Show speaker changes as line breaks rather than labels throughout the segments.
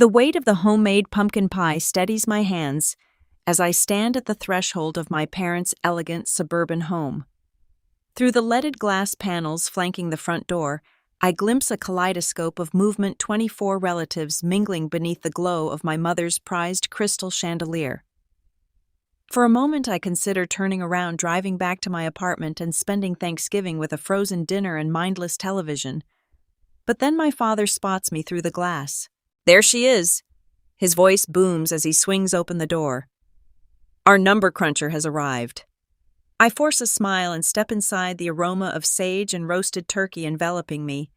The weight of the homemade pumpkin pie steadies my hands as I stand at the threshold of my parents' elegant suburban home. Through the leaded glass panels flanking the front door, I glimpse a kaleidoscope of movement 24 relatives mingling beneath the glow of my mother's prized crystal chandelier. For a moment I consider turning around, driving back to my apartment and spending Thanksgiving with a frozen dinner and mindless television. But then my father spots me through the glass. "There she is!" His voice booms as he swings open the door. "Our number cruncher has arrived." I force a smile and step inside, the aroma of sage and roasted turkey enveloping me.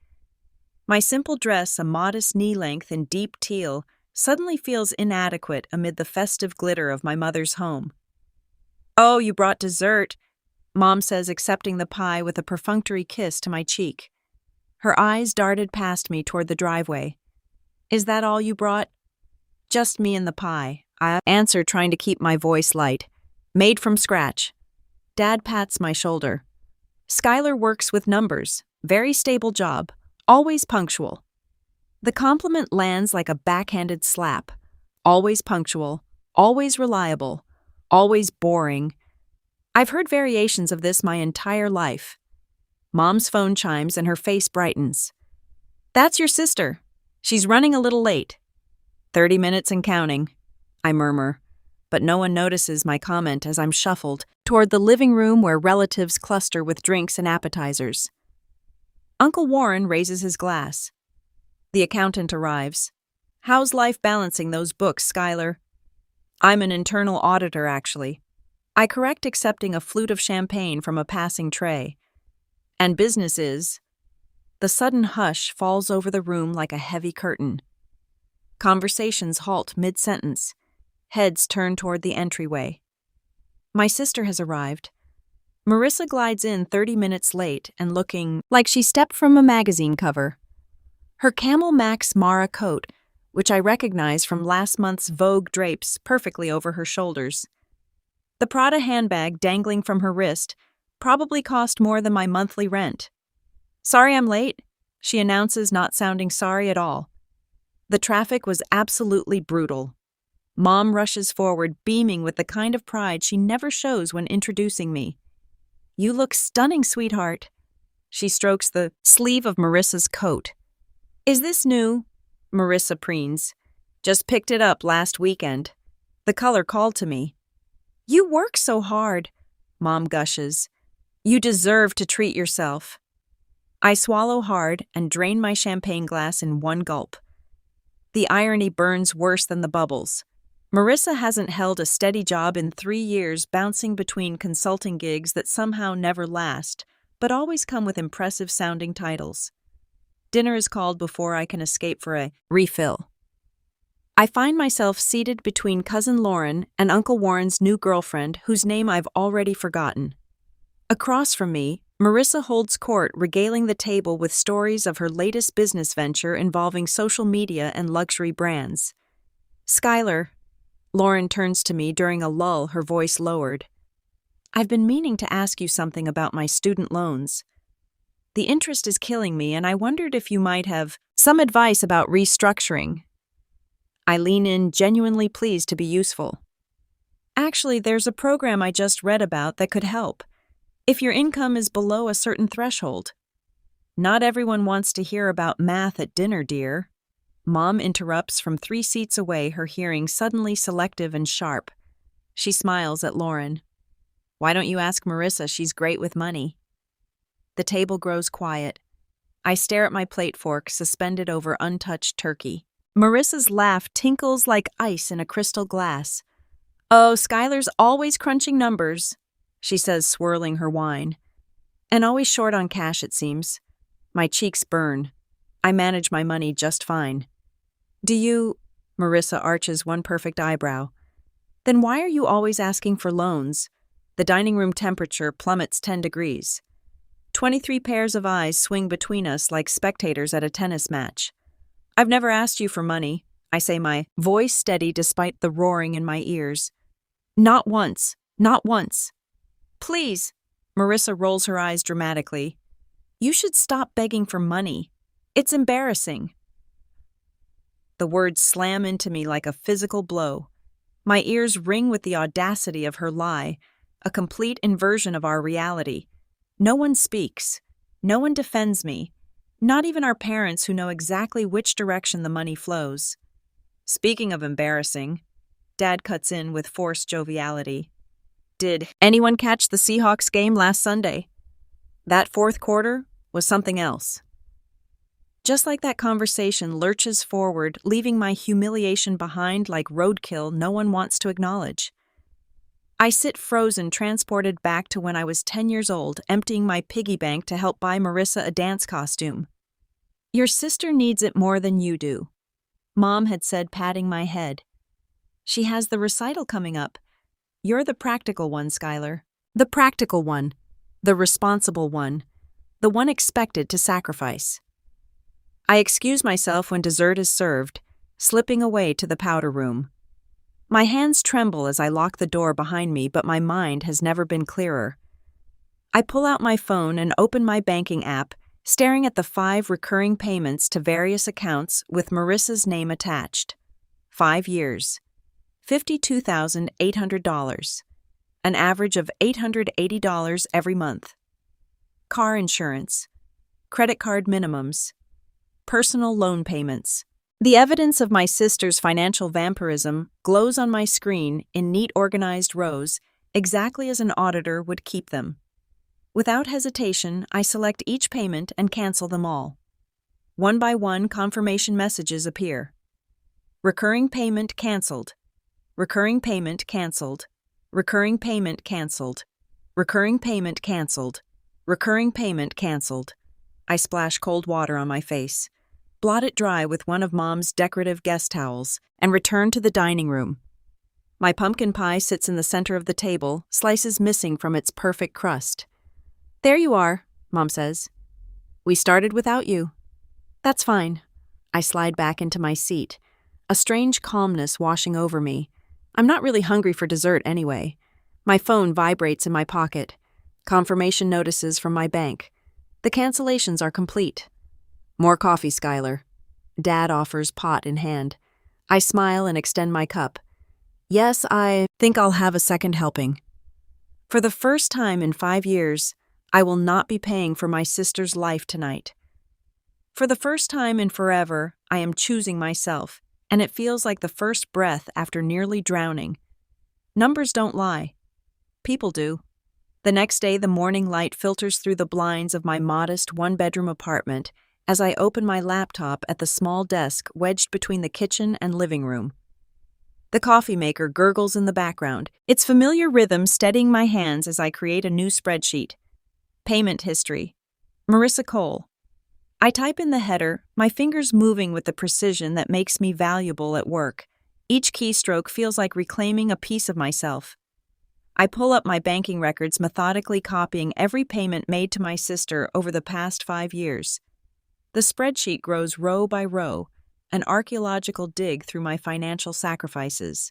My simple dress, a modest knee-length in deep teal, suddenly feels inadequate amid the festive glitter of my mother's home. "Oh, you brought dessert," Mom says, accepting the pie with a perfunctory kiss to my cheek. Her eyes darted past me toward the driveway. "Is that all you brought?" "Just me and the pie," I answer, trying to keep my voice light. "Made from scratch." Dad pats my shoulder. "Skyler works with numbers. Very stable job. Always punctual." The compliment lands like a backhanded slap. Always punctual. Always reliable. Always boring. I've heard variations of this my entire life. Mom's phone chimes and her face brightens. "That's your sister. She's running a little late." 30 minutes and counting, I murmur, but no one notices my comment as I'm shuffled toward the living room where relatives cluster with drinks and appetizers. Uncle Warren raises his glass. The accountant arrives. "How's life balancing those books, Skyler?" "I'm an internal auditor, actually." I correct, accepting a flute of champagne from a passing tray. "And business is..." The sudden hush falls over the room like a heavy curtain. Conversations halt mid-sentence. Heads turn toward the entryway. My sister has arrived. Marissa glides in 30 minutes late and looking like she stepped from a magazine cover. Her Camel Max Mara coat, which I recognize from last month's Vogue, drapes perfectly over her shoulders. The Prada handbag dangling from her wrist probably cost more than my monthly rent. "Sorry I'm late," she announces, not sounding sorry at all. The traffic was absolutely brutal. Mom rushes forward, beaming with the kind of pride she never shows when introducing me. "You look stunning, sweetheart." She strokes the sleeve of Marissa's coat. "Is this new?" Marissa preens. "Just picked it up last weekend." The color called to me. "You work so hard," Mom gushes. "You deserve to treat yourself." I swallow hard and drain my champagne glass in one gulp. The irony burns worse than the bubbles. Marissa hasn't held a steady job in 3 years, bouncing between consulting gigs that somehow never last, but always come with impressive-sounding titles. Dinner is called before I can escape for a refill. I find myself seated between Cousin Lauren and Uncle Warren's new girlfriend, whose name I've already forgotten. Across from me, Marissa holds court, regaling the table with stories of her latest business venture involving social media and luxury brands. "Skyler," Lauren turns to me during a lull, her voice lowered. "I've been meaning to ask you something about my student loans. The interest is killing me, and I wondered if you might have some advice about restructuring." I lean in, genuinely pleased to be useful. "Actually, there's a program I just read about that could help, if your income is below a certain threshold." "Not everyone wants to hear about math at dinner, dear." Mom interrupts from 3 seats away, her hearing suddenly selective and sharp. She smiles at Lauren. "Why don't you ask Marissa? She's great with money." The table grows quiet. I stare at my plate fork suspended over untouched turkey. Marissa's laugh tinkles like ice in a crystal glass. "Oh, Skyler's always crunching numbers," she says, swirling her wine. "And always short on cash, it seems." My cheeks burn. I manage my money just fine. "Do you..." Marissa arches one perfect eyebrow. "Then why are you always asking for loans?" The dining room temperature plummets 10 degrees. 23 pairs of eyes swing between us like spectators at a tennis match. "I've never asked you for money," I say, my voice steady despite the roaring in my ears. "Not once. Not once." "Please." Marissa rolls her eyes dramatically. "You should stop begging for money. It's embarrassing." The words slam into me like a physical blow. My ears ring with the audacity of her lie, a complete inversion of our reality. No one speaks. No one defends me. Not even our parents who know exactly which direction the money flows. Speaking of embarrassing, Dad cuts in with forced joviality. Did anyone catch the Seahawks game last Sunday? That fourth quarter was something else. Just like that conversation lurches forward, leaving my humiliation behind like roadkill no one wants to acknowledge. I sit frozen, transported back to when I was 10 years old, emptying my piggy bank to help buy Marissa a dance costume. Your sister needs it more than you do, Mom had said, patting my head. She has the recital coming up. You're the practical one, Skyler. The practical one. The responsible one. The one expected to sacrifice. I excuse myself when dessert is served, slipping away to the powder room. My hands tremble as I lock the door behind me, but my mind has never been clearer. I pull out my phone and open my banking app, staring at the 5 recurring payments to various accounts with Marissa's name attached. 5 years. $52,800. An average of $880 every month. Car insurance. Credit card minimums. Personal loan payments. The evidence of my sister's financial vampirism glows on my screen in neat organized rows, exactly as an auditor would keep them. Without hesitation, I select each payment and cancel them all. One by one, confirmation messages appear. Recurring payment canceled. Recurring payment canceled. Recurring payment canceled. Recurring payment canceled. Recurring payment canceled. I splash cold water on my face, blot it dry with one of Mom's decorative guest towels, and return to the dining room. My pumpkin pie sits in the center of the table, slices missing from its perfect crust. There you are, Mom says. We started without you. That's fine. I slide back into my seat, a strange calmness washing over me. I'm not really hungry for dessert anyway. My phone vibrates in my pocket. Confirmation notices from my bank. The cancellations are complete. More coffee, Skyler. Dad offers, pot in hand. I smile and extend my cup. Yes, I think I'll have a second helping. For the first time in 5 years, I will not be paying for my sister's life tonight. For the first time in forever, I am choosing myself, and it feels like the first breath after nearly drowning. Numbers don't lie. People do. The next day, the morning light filters through the blinds of my modest one-bedroom apartment as I open my laptop at the small desk wedged between the kitchen and living room. The coffee maker gurgles in the background, its familiar rhythm steadying my hands as I create a new spreadsheet. Payment history. Marissa Cole. I type in the header, my fingers moving with the precision that makes me valuable at work. Each keystroke feels like reclaiming a piece of myself. I pull up my banking records, methodically copying every payment made to my sister over the past 5 years. The spreadsheet grows row by row, an archaeological dig through my financial sacrifices.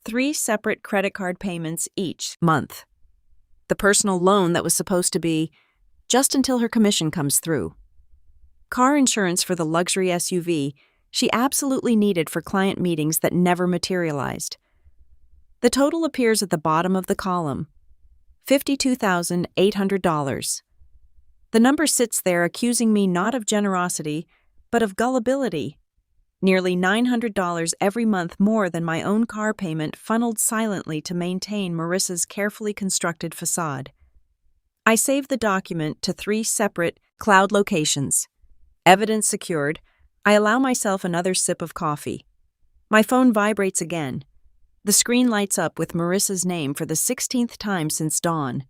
3 separate credit card payments each month. The personal loan that was supposed to be just until her commission comes through. Car insurance for the luxury SUV she absolutely needed for client meetings that never materialized. The total appears at the bottom of the column, $52,800. The number sits there accusing me not of generosity, but of gullibility. Nearly $900 every month more than my own car payment funneled silently to maintain Marissa's carefully constructed facade. I save the document to 3 separate cloud locations. Evidence secured, I allow myself another sip of coffee. My phone vibrates again. The screen lights up with Marissa's name for the 16th time since dawn.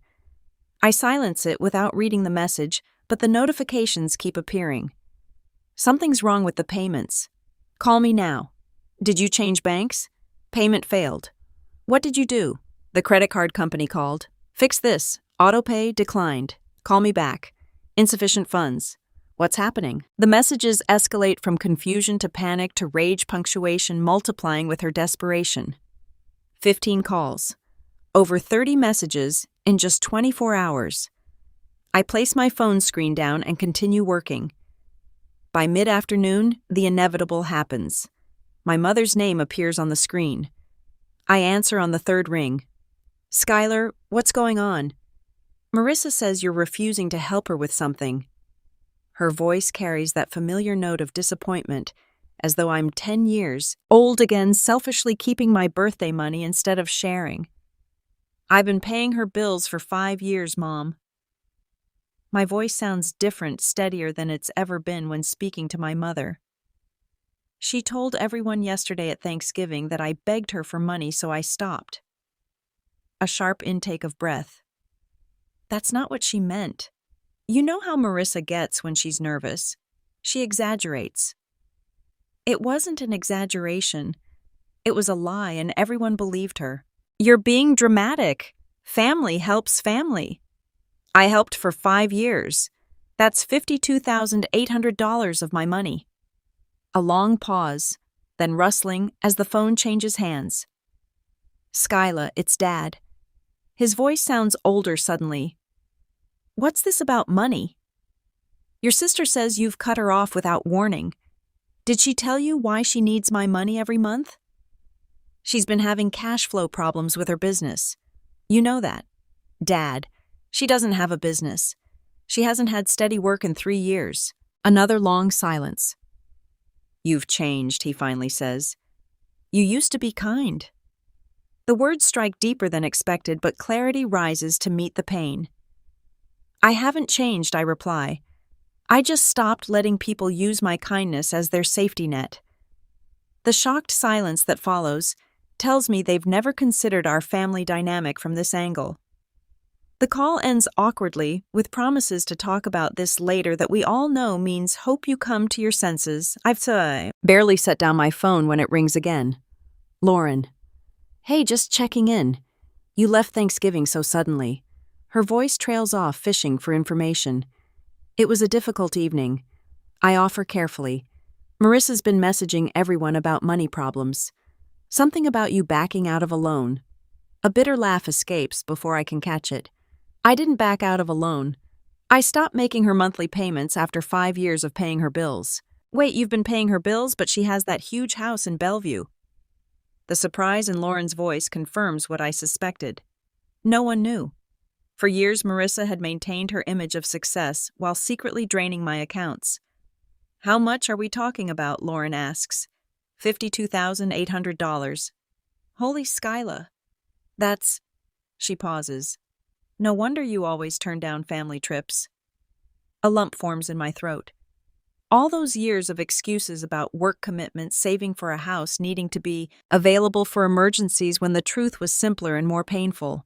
I silence it without reading the message, but the notifications keep appearing. Something's wrong with the payments. Call me now. Did you change banks? Payment failed. What did you do? The credit card company called. Fix this. Autopay declined. Call me back. Insufficient funds. What's happening? The messages escalate from confusion to panic to rage, punctuation multiplying with her desperation. 15 calls. Over 30 messages in just 24 hours. I place my phone screen down and continue working. By mid-afternoon, the inevitable happens. My mother's name appears on the screen. I answer on the third ring. Skyler, what's going on? Marissa says you're refusing to help her with something. Her voice carries that familiar note of disappointment, as though I'm 10 years old again, selfishly keeping my birthday money instead of sharing. I've been paying her bills for 5 years, Mom. My voice sounds different, steadier than it's ever been when speaking to my mother. She told everyone yesterday at Thanksgiving that I begged her for money, so I stopped. A sharp intake of breath. That's not what she meant. You know how Marissa gets when she's nervous. She exaggerates. It wasn't an exaggeration. It was a lie, and everyone believed her. You're being dramatic. Family helps family. I helped for 5 years. That's $52,800 of my money. A long pause, then rustling as the phone changes hands. Skyler, it's Dad. His voice sounds older suddenly. What's this about money? Your sister says you've cut her off without warning. Did she tell you why she needs my money every month? She's been having cash flow problems with her business. You know that. Dad, she doesn't have a business. She hasn't had steady work in 3 years. Another long silence. You've changed, he finally says. You used to be kind. The words strike deeper than expected, but clarity rises to meet the pain. I haven't changed, I reply. I just stopped letting people use my kindness as their safety net. The shocked silence that follows tells me they've never considered our family dynamic from this angle. The call ends awkwardly, with promises to talk about this later that we all know means hope you come to your senses. I've barely set down my phone when it rings again. Lauren. Hey, just checking in. You left Thanksgiving so suddenly. Her voice trails off, fishing for information. It was a difficult evening. I offer carefully. Marissa's been messaging everyone about money problems. Something about you backing out of a loan. A bitter laugh escapes before I can catch it. I didn't back out of a loan. I stopped making her monthly payments after 5 years of paying her bills. Wait, you've been paying her bills, but she has that huge house in Bellevue. The surprise in Lauren's voice confirms what I suspected. No one knew. For years, Marissa had maintained her image of success while secretly draining my accounts. How much are we talking about? Lauren asks. $52,800. Holy Skyler. That's... She pauses. No wonder you always turn down family trips. A lump forms in my throat. All those years of excuses about work commitments, saving for a house, needing to be available for emergencies when the truth was simpler and more painful.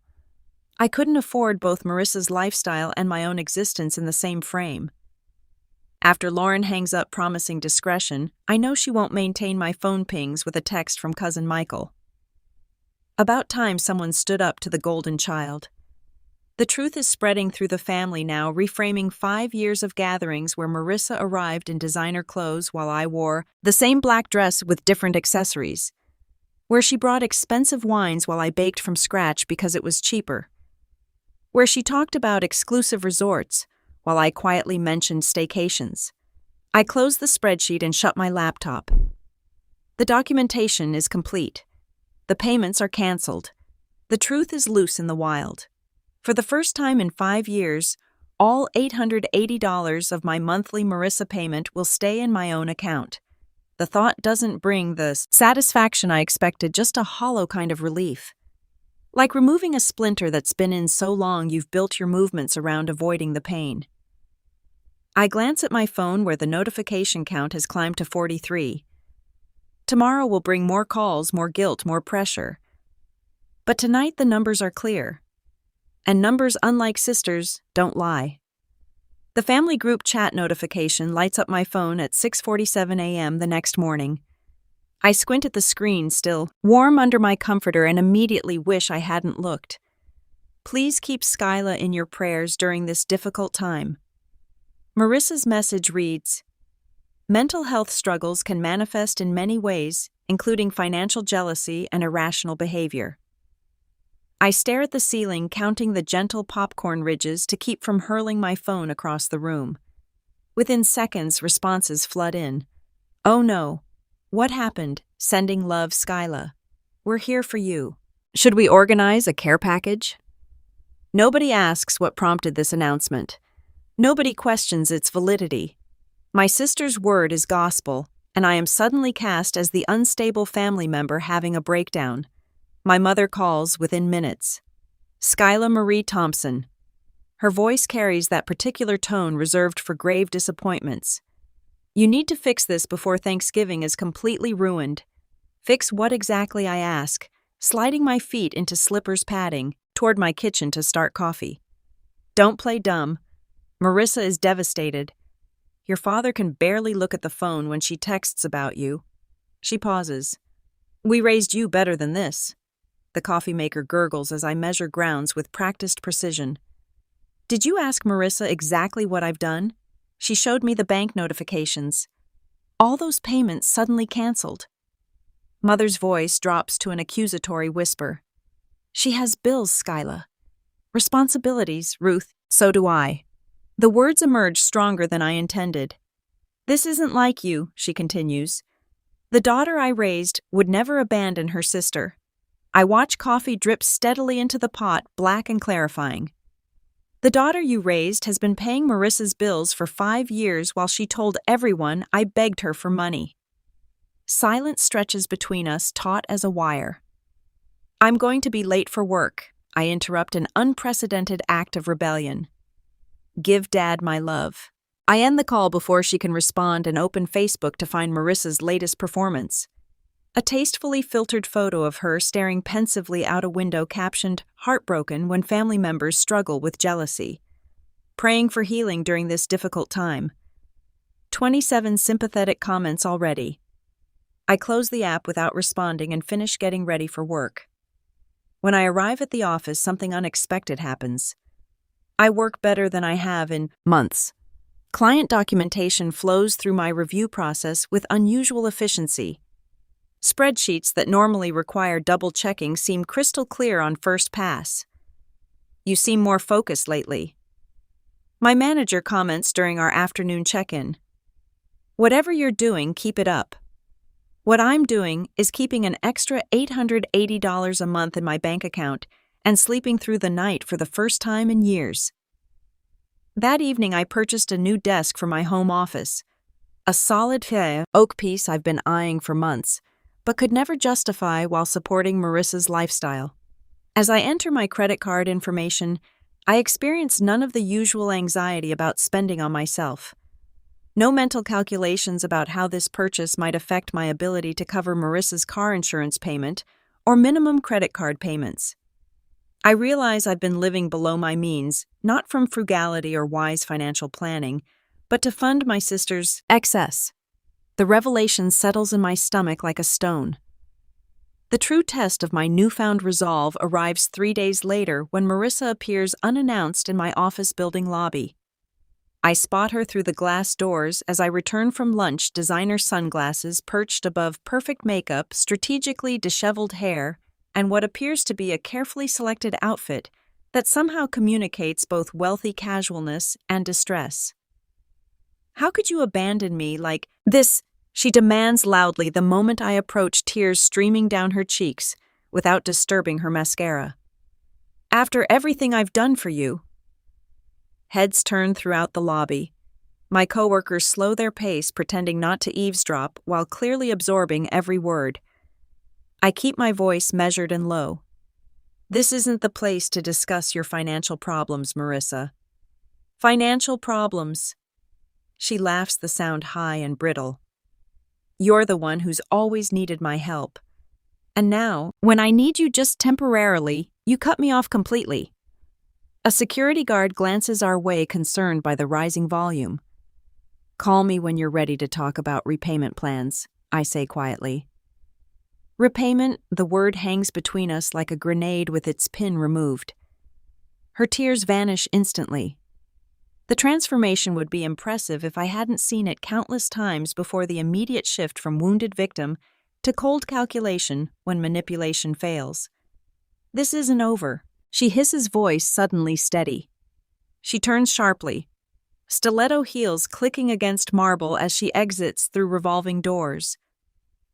I couldn't afford both Marissa's lifestyle and my own existence in the same frame. After Lauren hangs up promising discretion, I know she won't maintain my phone pings with a text from cousin Michael. About time someone stood up to the golden child. The truth is spreading through the family now, reframing 5 years of gatherings where Marissa arrived in designer clothes while I wore the same black dress with different accessories, where she brought expensive wines while I baked from scratch because it was cheaper, where she talked about exclusive resorts while I quietly mentioned staycations. I closed the spreadsheet and shut my laptop. The documentation is complete. The payments are canceled. The truth is loose in the wild. For the first time in 5 years, all $880 of my monthly Marissa payment will stay in my own account. The thought doesn't bring the satisfaction I expected, just a hollow kind of relief. Like removing a splinter that's been in so long you've built your movements around avoiding the pain. I glance at my phone where the notification count has climbed to 43. Tomorrow will bring more calls, more guilt, more pressure. But tonight the numbers are clear. And numbers, unlike sisters, don't lie. The family group chat notification lights up my phone at 6:47 a.m. the next morning. I squint at the screen, still warm under my comforter, and immediately wish I hadn't looked. Please keep Skyler in your prayers during this difficult time. Marissa's message reads, mental health struggles can manifest in many ways, including financial jealousy and irrational behavior. I stare at the ceiling, counting the gentle popcorn ridges to keep from hurling my phone across the room. Within seconds, responses flood in. "Oh no. What happened? Sending love, Skyler. We're here for you. Should we organize a care package?" Nobody asks what prompted this announcement. Nobody questions its validity. My sister's word is gospel, and I am suddenly cast as the unstable family member having a breakdown. My mother calls within minutes. "Skyler Marie Thompson." Her voice carries that particular tone reserved for grave disappointments. "You need to fix this before Thanksgiving is completely ruined." Fix what exactly, I ask, sliding my feet into slippers padding toward my kitchen to start coffee. "Don't play dumb. Marissa is devastated. Your father can barely look at the phone when she texts about you." She pauses. "We raised you better than this." The coffee maker gurgles as I measure grounds with practiced precision. "Did you ask Marissa exactly what I've done?" She showed me the bank notifications. All those payments suddenly canceled. Mother's voice drops to an accusatory whisper. "She has bills, Skyler. Responsibilities, Ruth, so do I." The words emerge stronger than I intended. "This isn't like you," she continues. "The daughter I raised would never abandon her sister." I watch coffee drip steadily into the pot, black and clarifying. "The daughter you raised has been paying Marissa's bills for 5 years while she told everyone I begged her for money." Silence stretches between us, taut as a wire. "I'm going to be late for work," I interrupt an unprecedented act of rebellion. "Give Dad my love." I end the call before she can respond and open Facebook to find Marissa's latest performance. A tastefully filtered photo of her staring pensively out a window captioned, "Heartbroken when family members struggle with jealousy. Praying for healing during this difficult time." 27 sympathetic comments already. I close the app without responding and finish getting ready for work. When I arrive at the office, something unexpected happens. I work better than I have in months. Client documentation flows through my review process with unusual efficiency. Spreadsheets that normally require double-checking seem crystal clear on first pass. "You seem more focused lately." My manager comments during our afternoon check-in. "Whatever you're doing, keep it up." What I'm doing is keeping an extra $880 a month in my bank account and sleeping through the night for the first time in years. That evening, I purchased a new desk for my home office. A solid oak piece I've been eyeing for months, but could never justify while supporting Marissa's lifestyle. As I enter my credit card information, I experience none of the usual anxiety about spending on myself. No mental calculations about how this purchase might affect my ability to cover Marissa's car insurance payment or minimum credit card payments. I realize I've been living below my means, not from frugality or wise financial planning, but to fund my sister's excess. The revelation settles in my stomach like a stone. The true test of my newfound resolve arrives 3 days later when Marissa appears unannounced in my office building lobby. I spot her through the glass doors as I return from lunch, designer sunglasses perched above perfect makeup, strategically disheveled hair, and what appears to be a carefully selected outfit that somehow communicates both wealthy casualness and distress. "How could you abandon me like this?" she demands loudly the moment I approach, tears streaming down her cheeks without disturbing her mascara. "After everything I've done for you." Heads turn throughout the lobby. My coworkers slow their pace, pretending not to eavesdrop while clearly absorbing every word. I keep my voice measured and low. "This isn't the place to discuss your financial problems, Marissa." "Financial problems." She laughs, the sound high and brittle. "You're the one who's always needed my help. And now, when I need you just temporarily, you cut me off completely." A security guard glances our way, concerned by the rising volume. "Call me when you're ready to talk about repayment plans," I say quietly. Repayment, the word hangs between us like a grenade with its pin removed. Her tears vanish instantly. The transformation would be impressive if I hadn't seen it countless times before the immediate shift from wounded victim to cold calculation when manipulation fails. "This isn't over." She hisses, voice suddenly steady. She turns sharply. stiletto heels clicking against marble as she exits through revolving doors.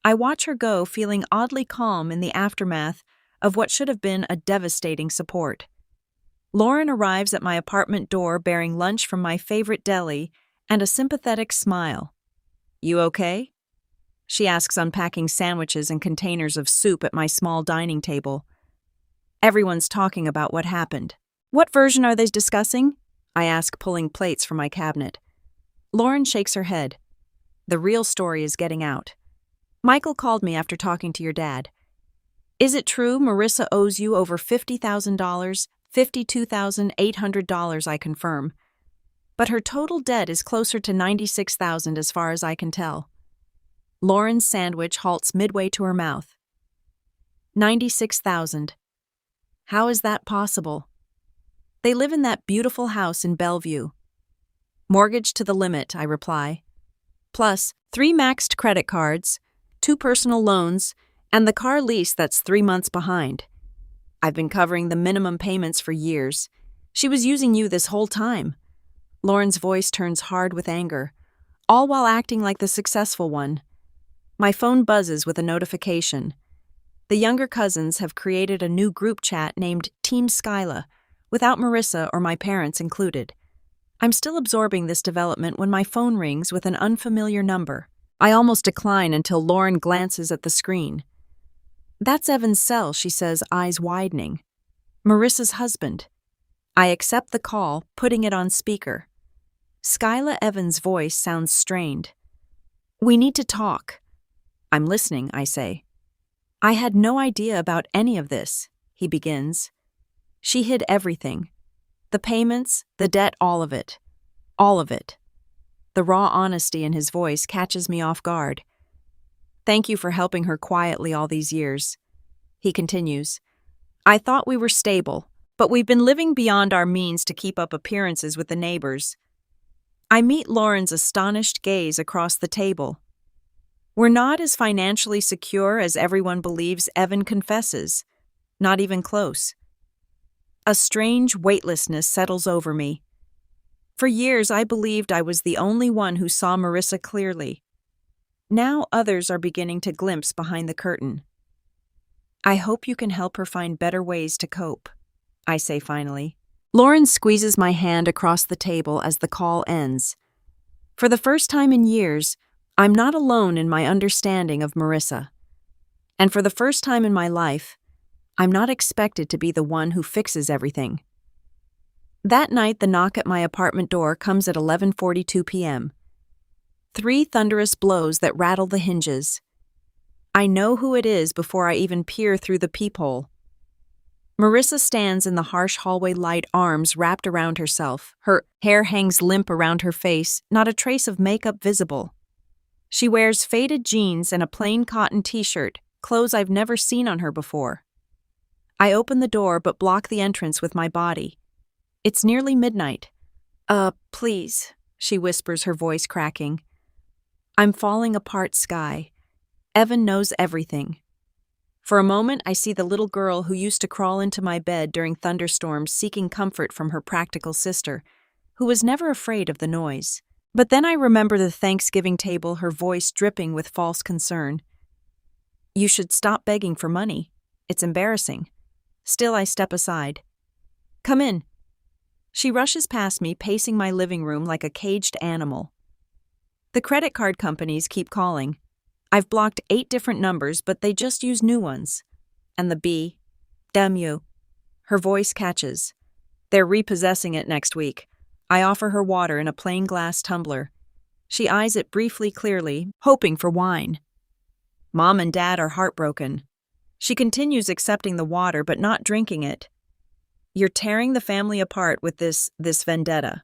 I watch her go, feeling oddly calm in the aftermath of what should have been a devastating support. Lauren arrives at my apartment door bearing lunch from my favorite deli and a sympathetic smile. "You okay?" she asks, unpacking sandwiches and containers of soup at my small dining table. Everyone's talking about what happened. "What version are they discussing?" I ask, pulling plates from my cabinet. Lauren shakes her head. "The real story is getting out. Michael called me after talking to your dad. Is it true Marissa owes you over $50,000, $52,800 I confirm. But her total debt is closer to $96,000 as far as I can tell." Lauren's sandwich halts midway to her mouth. $96,000. How is that possible? They live in that beautiful house in Bellevue. Mortgage to the limit, I reply. Plus 3 maxed credit cards, 2 personal loans, and the car lease that's 3 months behind. I've been covering the minimum payments for years. She was using you this whole time. Lauren's voice turns hard with anger, all while acting like the successful one. My phone buzzes with a notification. The younger cousins have created a new group chat named Team Skyler, without Marissa or my parents included. I'm still absorbing this development when my phone rings with an unfamiliar number. I almost decline until Lauren glances at the screen. "That's Evan's cell," she says, eyes widening. "Marissa's husband." I accept the call, putting it on speaker. Skylar Evans' voice sounds strained. "We need to talk." "I'm listening," I say. "I had no idea about any of this," he begins. "She hid everything. The payments, the debt, all of it. All of it." The raw honesty in his voice catches me off guard. "Thank you for helping her quietly all these years." He continues. "I thought we were stable, but we've been living beyond our means to keep up appearances with the neighbors." I meet Lauren's astonished gaze across the table. "We're not as financially secure as everyone believes," Evan confesses. "Not even close." A strange weightlessness settles over me. For years, I believed I was the only one who saw Marissa clearly. Now others are beginning to glimpse behind the curtain. "I hope you can help her find better ways to cope," I say finally. Lauren squeezes my hand across the table as the call ends. For the first time in years, I'm not alone in my understanding of Marissa. And for the first time in my life, I'm not expected to be the one who fixes everything. That night, the knock at my apartment door comes at 11:42 p.m. 3 thunderous blows that rattle the hinges. I know who it is before I even peer through the peephole. Marissa stands in the harsh hallway light, arms wrapped around herself. Her hair hangs limp around her face, not a trace of makeup visible. She wears faded jeans and a plain cotton t-shirt, clothes I've never seen on her before. I open the door but block the entrance with my body. It's nearly midnight. Please," she whispers, her voice cracking. I'm falling apart, Sky. Evan knows everything. For a moment, I see the little girl who used to crawl into my bed during thunderstorms seeking comfort from her practical sister, who was never afraid of the noise. But then I remember the Thanksgiving table, her voice dripping with false concern. "You should stop begging for money. It's embarrassing." Still, I step aside. "Come in." She rushes past me, pacing my living room like a caged animal. The credit card companies keep calling. I've blocked 8 different numbers, but they just use new ones. And the B, damn you. Her voice catches. They're repossessing it next week. I offer her water in a plain glass tumbler. She eyes it briefly, clearly, hoping for wine. Mom and Dad are heartbroken. She continues accepting the water, but not drinking it. You're tearing the family apart with this vendetta.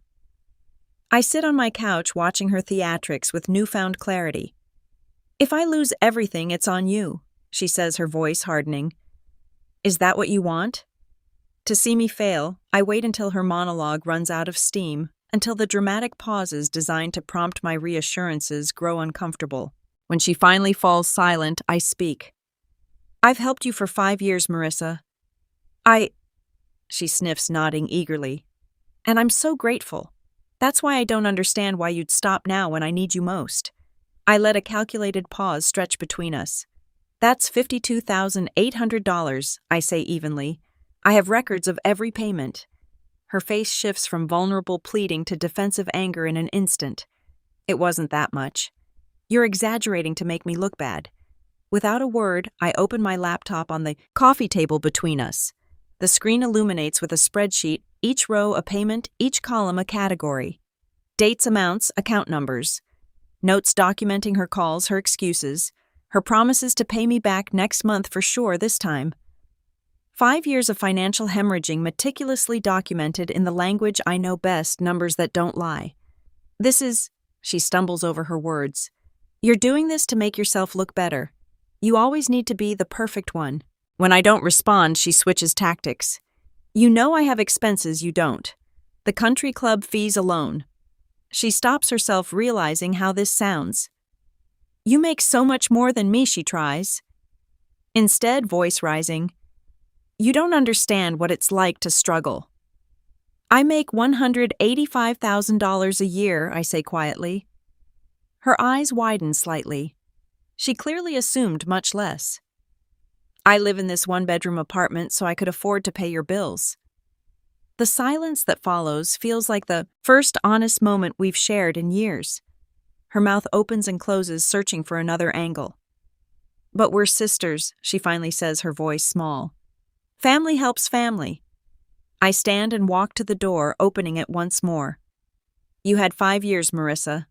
I sit on my couch watching her theatrics with newfound clarity. If I lose everything, it's on you, she says, her voice hardening. Is that what you want? To see me fail, I wait until her monologue runs out of steam, until the dramatic pauses designed to prompt my reassurances grow uncomfortable. When she finally falls silent, I speak. I've helped you for 5 years, Marissa. She sniffs, nodding eagerly. And I'm so grateful. That's why I don't understand why you'd stop now when I need you most. I let a calculated pause stretch between us. That's $52,800, I say evenly. I have records of every payment. Her face shifts from vulnerable pleading to defensive anger in an instant. It wasn't that much. You're exaggerating to make me look bad. Without a word, I open my laptop on the coffee table between us. The screen illuminates with a spreadsheet, each row a payment, each column a category. Dates, amounts, account numbers. Notes documenting her calls, her excuses, her promises to pay me back next month for sure this time. 5 years of financial hemorrhaging meticulously documented in the language I know best, numbers that don't lie. This is, she stumbles over her words. You're doing this to make yourself look better. You always need to be the perfect one. When I don't respond, she switches tactics. You know I have expenses you don't. The country club fees alone. She stops herself, realizing how this sounds. You make so much more than me, she tries. Instead, voice rising. You don't understand what it's like to struggle. I make $185,000 a year, I say quietly. Her eyes widen slightly. She clearly assumed much less. I live in this one-bedroom apartment so I could afford to pay your bills. The silence that follows feels like the first honest moment we've shared in years. Her mouth opens and closes, searching for another angle. But we're sisters, she finally says, her voice small. Family helps family. I stand and walk to the door, opening it once more. You had 5 years, Marissa.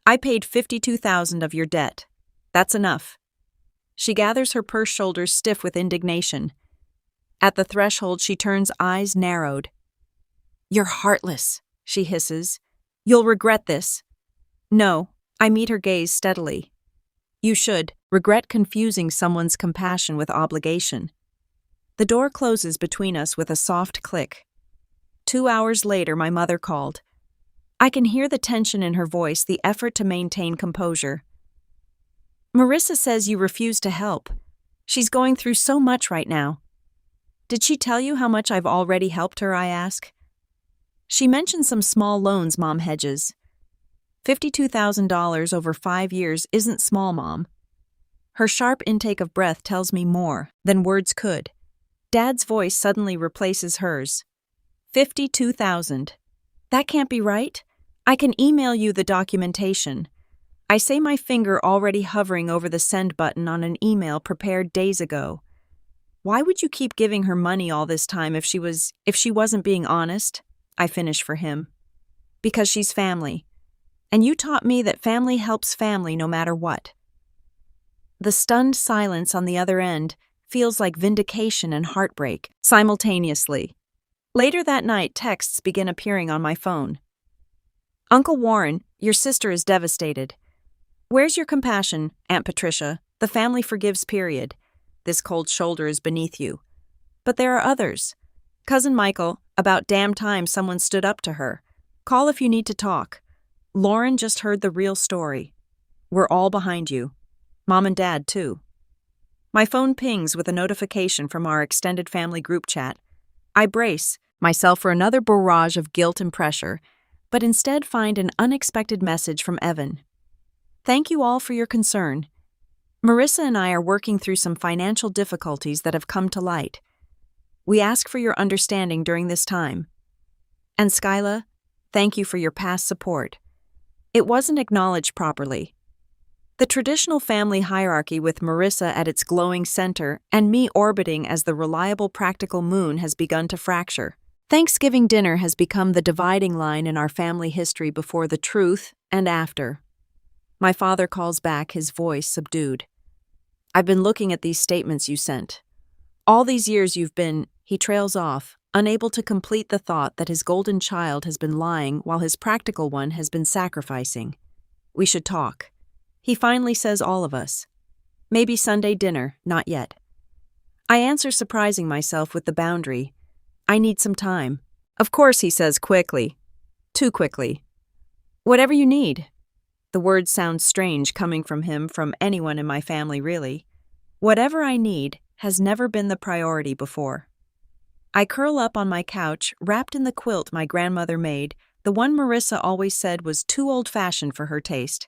I paid $52,000 of your debt. That's enough. She gathers her pursed shoulders stiff with indignation. At the threshold, she turns, eyes narrowed. You're heartless, she hisses. You'll regret this. No, I meet her gaze steadily. You should regret confusing someone's compassion with obligation. The door closes between us with a soft click. 2 hours later, my mother called. I can hear the tension in her voice, the effort to maintain composure. Marissa says you refuse to help. She's going through so much right now. Did she tell you how much I've already helped her, I ask? She mentioned some small loans Mom hedges. $52,000 over 5 years isn't small, Mom. Her sharp intake of breath tells me more than words could. Dad's voice suddenly replaces hers. 52,000. That can't be right. I can email you the documentation. I say, my finger already hovering over the send button on an email prepared days ago. Why would you keep giving her money all this time if she wasn't being honest? I finish for him. Because she's family. And you taught me that family helps family no matter what. The stunned silence on the other end feels like vindication and heartbreak simultaneously. Later that night, texts begin appearing on my phone. Uncle Warren, your sister is devastated. Where's your compassion, Aunt Patricia? The family forgives, period. This cold shoulder is beneath you. But there are others. Cousin Michael, about damn time someone stood up to her. Call if you need to talk. Lauren just heard the real story. We're all behind you. Mom and Dad, too. My phone pings with a notification from our extended family group chat. I brace myself for another barrage of guilt and pressure, but instead find an unexpected message from Evan. Thank you all for your concern. Marissa and I are working through some financial difficulties that have come to light. We ask for your understanding during this time. And Skyler, thank you for your past support. It wasn't acknowledged properly. The traditional family hierarchy with Marissa at its glowing center and me orbiting as the reliable practical moon has begun to fracture. Thanksgiving dinner has become the dividing line in our family history before the truth and after. My father calls back, his voice subdued. I've been looking at these statements you sent. All these years you've been, he trails off, unable to complete the thought that his golden child has been lying while his practical one has been sacrificing. We should talk. He finally says, all of us. Maybe Sunday dinner, not yet. I answer, surprising myself with the boundary. I need some time. Of course, he says quickly. Too quickly. Whatever you need. The words sound strange coming from him, from anyone in my family, really. Whatever I need has never been the priority before. I curl up on my couch, wrapped in the quilt my grandmother made, The one Marissa always said was too old-fashioned for her taste.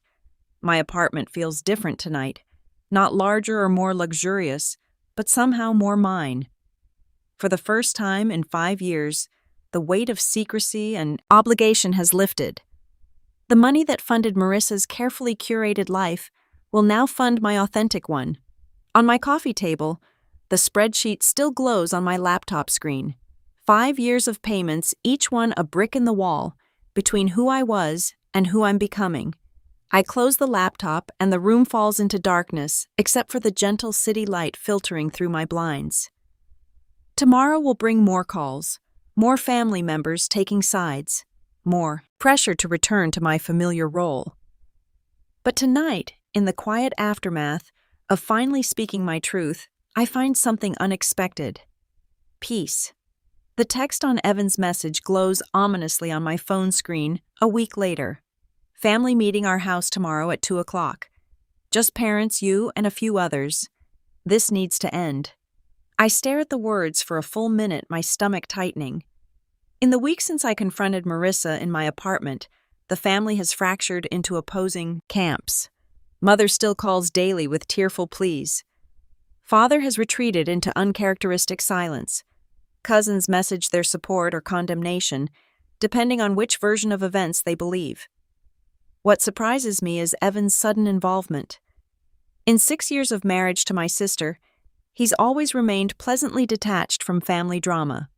My apartment feels different tonight. Not larger or more luxurious, but somehow more mine. For the first time in 5 years, the weight of secrecy and obligation has lifted. The money that funded Marissa's carefully curated life will now fund my authentic one. On my coffee table, the spreadsheet still glows on my laptop screen. 5 years of payments, each one a brick in the wall, between who I was and who I'm becoming. I close the laptop and the room falls into darkness, except for the gentle city light filtering through my blinds. Tomorrow will bring more calls, more family members taking sides, more pressure to return to my familiar role. But tonight, in the quiet aftermath of finally speaking my truth, I find something unexpected. Peace. The text on Evan's message glows ominously on my phone screen a week later. Family meeting our house tomorrow at 2 o'clock. Just parents, you, and a few others. This needs to end. I stare at the words for a full minute, my stomach tightening. In the week since I confronted Marissa in my apartment, the family has fractured into opposing camps. Mother still calls daily with tearful pleas. Father has retreated into uncharacteristic silence. Cousins message their support or condemnation, depending on which version of events they believe. What surprises me is Evan's sudden involvement. In 6 years of marriage to my sister, he's always remained pleasantly detached from family drama.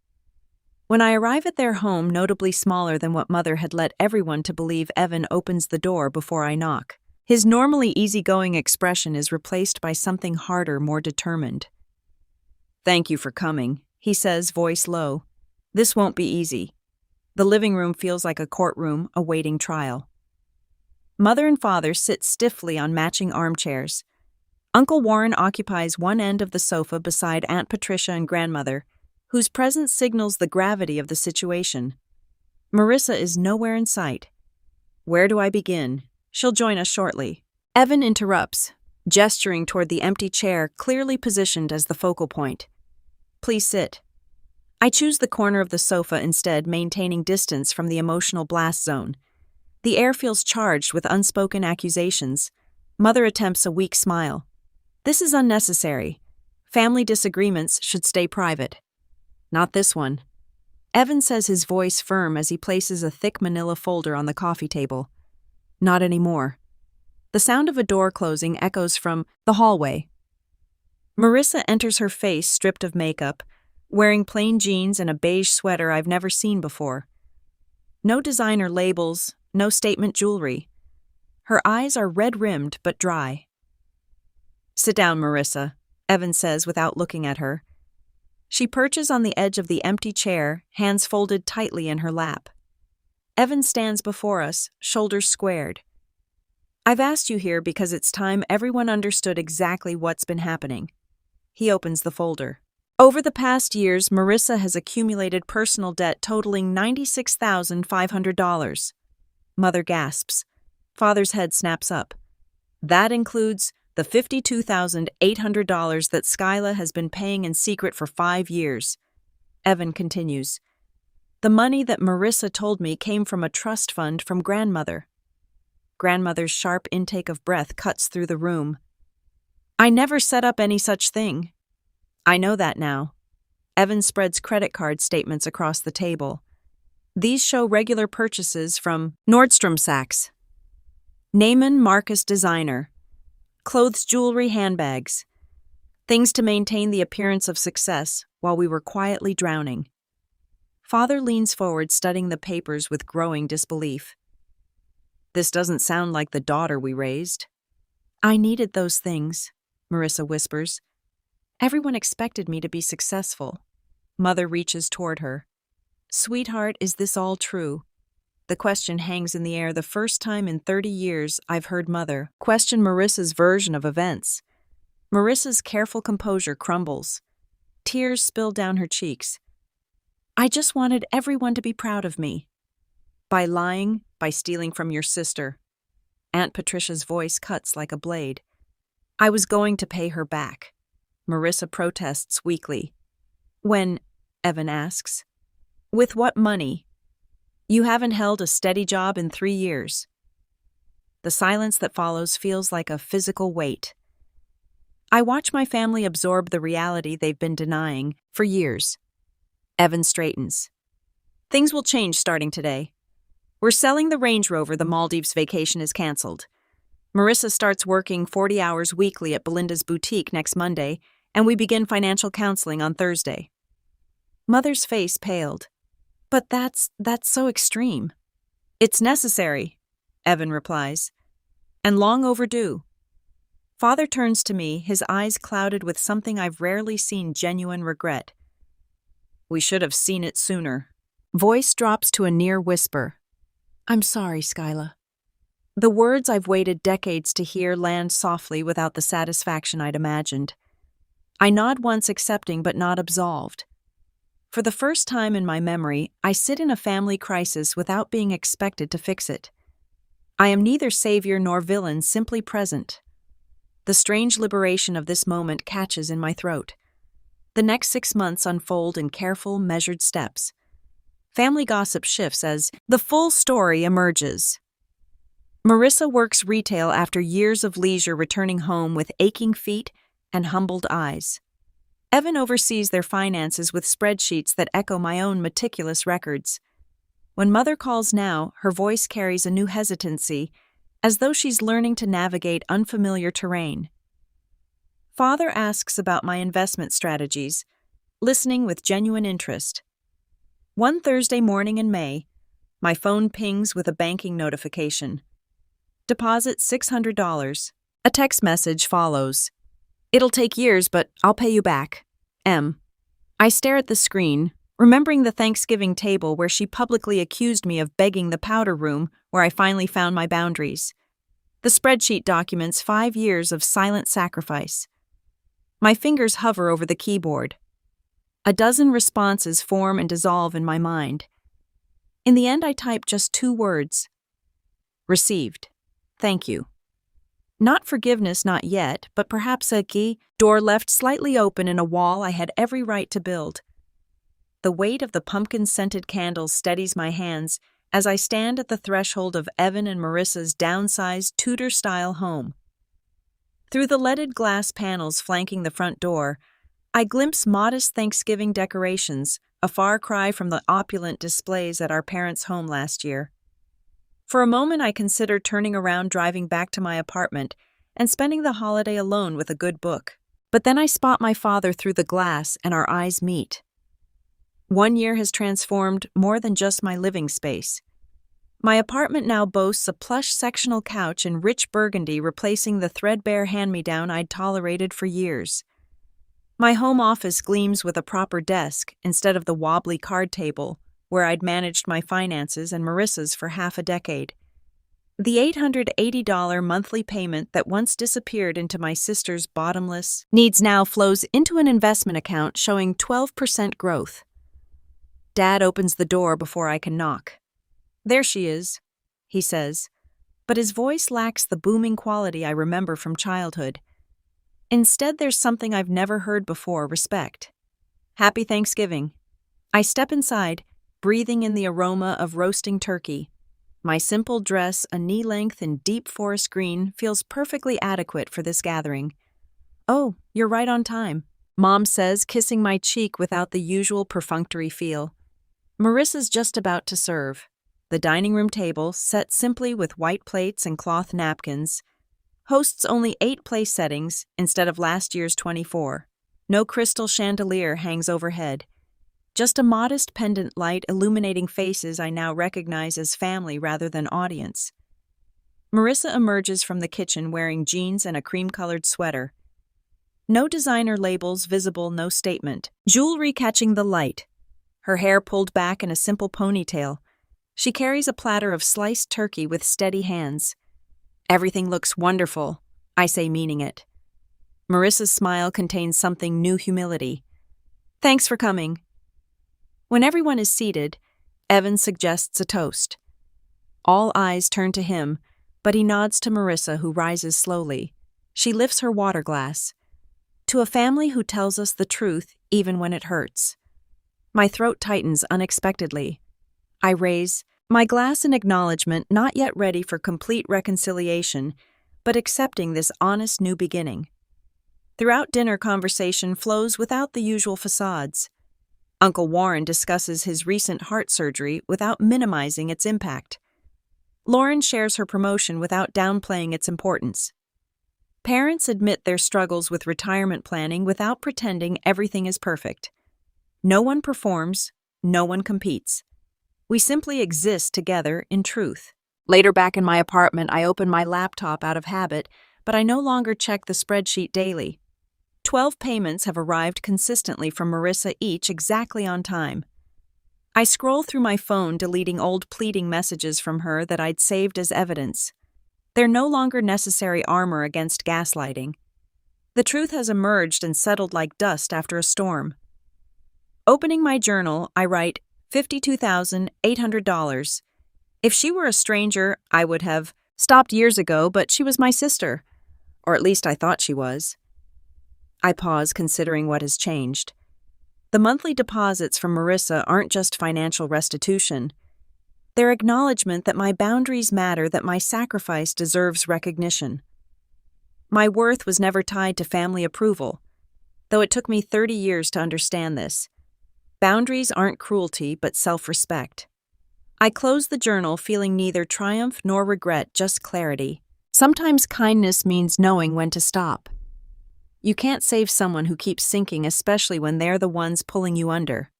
When I arrive at their home, notably smaller than what Mother had led everyone to believe, Evan opens the door before I knock. His normally easygoing expression is replaced by something harder, more determined. "Thank you for coming," he says, voice low. "This won't be easy." The living room feels like a courtroom awaiting trial. Mother and father sit stiffly on matching armchairs. Uncle Warren occupies one end of the sofa beside Aunt Patricia and grandmother, whose presence signals the gravity of the situation. Marissa is nowhere in sight. Where do I begin? She'll join us shortly. Evan interrupts, gesturing toward the empty chair clearly positioned as the focal point. "Please sit." I choose the corner of the sofa instead, maintaining distance from the emotional blast zone. The air feels charged with unspoken accusations. Mother attempts a weak smile. "This is unnecessary. Family disagreements should stay private." "Not this one." Evan says, his voice firm as he places a thick manila folder on the coffee table. "Not anymore." The sound of a door closing echoes from the hallway. Marissa enters, her face stripped of makeup, wearing plain jeans and a beige sweater I've never seen before. No designer labels, no statement jewelry. Her eyes are red-rimmed but dry. "Sit down, Marissa," Evan says without looking at her. She perches on the edge of the empty chair, hands folded tightly in her lap. Evan stands before us, shoulders squared. "I've asked you here because it's time everyone understood exactly what's been happening." He opens the folder. Over the past years, Marissa has accumulated personal debt totaling $96,500. Mother gasps. Father's head snaps up. "That includes the $52,800 that Skyler has been paying in secret for 5 years. Evan continues. "The money that Marissa told me came from a trust fund from grandmother." Grandmother's sharp intake of breath cuts through the room. "I never set up any such thing." "I know that now." Evan spreads credit card statements across the table. These show regular purchases from Nordstrom Sachs, Neiman Marcus Designer, clothes, jewelry, handbags, things to maintain the appearance of success while we were quietly drowning. Father leans forward, studying the papers with growing disbelief. "This doesn't sound like the daughter we raised." "I needed those things," Marissa whispers. "Everyone expected me to be successful." Mother reaches toward her. "Sweetheart, is this all true?" The question hangs in the air, the first time in 30 years I've heard Mother question Marissa's version of events. Marissa's careful composure crumbles. Tears spill down her cheeks. "I just wanted everyone to be proud of me." "By lying, by stealing from your sister." Aunt Patricia's voice cuts like a blade. "I was going to pay her back." Marissa protests weakly. "When?" Evan asks. "With what money?" You haven't held a steady job in 3 years. The silence that follows feels like a physical weight. I watch my family absorb the reality they've been denying for years. Evan straightens. Things will change starting today. We're selling the Range Rover. The Maldives vacation is canceled. Marissa starts working 40 hours weekly at Belinda's boutique next Monday, and we begin financial counseling on Thursday. Mother's face paled. But that's so extreme. It's necessary, Evan replies, and long overdue. Father turns to me, his eyes clouded with something I've rarely seen: genuine regret. We should have seen it sooner. Voice drops to a near whisper. I'm sorry, Skyler. The words I've waited decades to hear land softly without the satisfaction I'd imagined. I nod once, accepting but not absolved. For the first time in my memory, I sit in a family crisis without being expected to fix it. I am neither savior nor villain, simply present. The strange liberation of this moment catches in my throat. The next 6 months unfold in careful, measured steps. Family gossip shifts as the full story emerges. Marissa works retail after years of leisure, returning home with aching feet and humbled eyes. Evan oversees their finances with spreadsheets that echo my own meticulous records. When Mother calls now, her voice carries a new hesitancy, as though she's learning to navigate unfamiliar terrain. Father asks about my investment strategies, listening with genuine interest. One Thursday morning in May, my phone pings with a banking notification. Deposit $600. A text message follows. It'll take years, but I'll pay you back. M. I stare at the screen, remembering the Thanksgiving table where she publicly accused me of begging the powder room, where I finally found my boundaries. The spreadsheet documents 5 years of silent sacrifice. My fingers hover over the keyboard. A dozen responses form and dissolve in my mind. In the end, I type just 2 words. Received. Thank you. Not forgiveness, not yet, but perhaps a key door left slightly open in a wall I had every right to build. The weight of the pumpkin-scented candles steadies my hands as I stand at the threshold of Evan and Marissa's downsized Tudor-style home. Through the leaded glass panels flanking the front door, I glimpse modest Thanksgiving decorations, a far cry from the opulent displays at our parents' home last year. For a moment, I consider turning around, driving back to my apartment, and spending the holiday alone with a good book. But then I spot my father through the glass, and our eyes meet. 1 year has transformed more than just my living space. My apartment now boasts a plush sectional couch in rich burgundy, replacing the threadbare hand-me-down I'd tolerated for years. My home office gleams with a proper desk instead of the wobbly card table, where I'd managed my finances and Marissa's for half a decade. The $880 monthly payment that once disappeared into my sister's bottomless needs now flows into an investment account showing 12% growth. Dad opens the door before I can knock. There she is, he says, but his voice lacks the booming quality I remember from childhood. Instead, there's something I've never heard before: respect. Happy Thanksgiving. I step inside, breathing in the aroma of roasting turkey. My simple dress, a knee-length in deep forest green, feels perfectly adequate for this gathering. Oh, you're right on time, Mom says, kissing my cheek without the usual perfunctory feel. Marissa's just about to serve. The dining room table, set simply with white plates and cloth napkins, hosts only 8 place settings instead of last year's 24. No crystal chandelier hangs overhead. Just a modest pendant light illuminating faces I now recognize as family rather than audience. Marissa emerges from the kitchen wearing jeans and a cream-colored sweater. No designer labels visible, no statement. Jewelry catching the light. Her hair pulled back in a simple ponytail. She carries a platter of sliced turkey with steady hands. Everything looks wonderful, I say, meaning it. Marissa's smile contains something new: humility. Thanks for coming. When everyone is seated, Evan suggests a toast. All eyes turn to him, but he nods to Marissa, who rises slowly. She lifts her water glass. To a family who tells us the truth even when it hurts. My throat tightens unexpectedly. I raise, My glass in acknowledgement, not yet ready for complete reconciliation, but accepting this honest new beginning. Throughout dinner, conversation flows without the usual facades. Uncle Warren discusses his recent heart surgery without minimizing its impact. Lauren shares her promotion without downplaying its importance. Parents admit their struggles with retirement planning without pretending everything is perfect. No one performs, no one competes. We simply exist together in truth. Later, back in my apartment, I open my laptop out of habit, but I no longer check the spreadsheet daily. 12 payments have arrived consistently from Marissa, each exactly on time. I scroll through my phone, deleting old pleading messages from her that I'd saved as evidence. They're no longer necessary armor against gaslighting. The truth has emerged and settled like dust after a storm. Opening my journal, I write $52,800. If she were a stranger, I would have stopped years ago, but she was my sister. Or at least I thought she was. I pause, considering what has changed. The monthly deposits from Marissa aren't just financial restitution. They're acknowledgement that my boundaries matter, that my sacrifice deserves recognition. My worth was never tied to family approval, though it took me 30 years to understand this. Boundaries aren't cruelty, but self-respect. I close the journal, feeling neither triumph nor regret, just clarity. Sometimes kindness means knowing when to stop. You can't save someone who keeps sinking, especially when they're the ones pulling you under.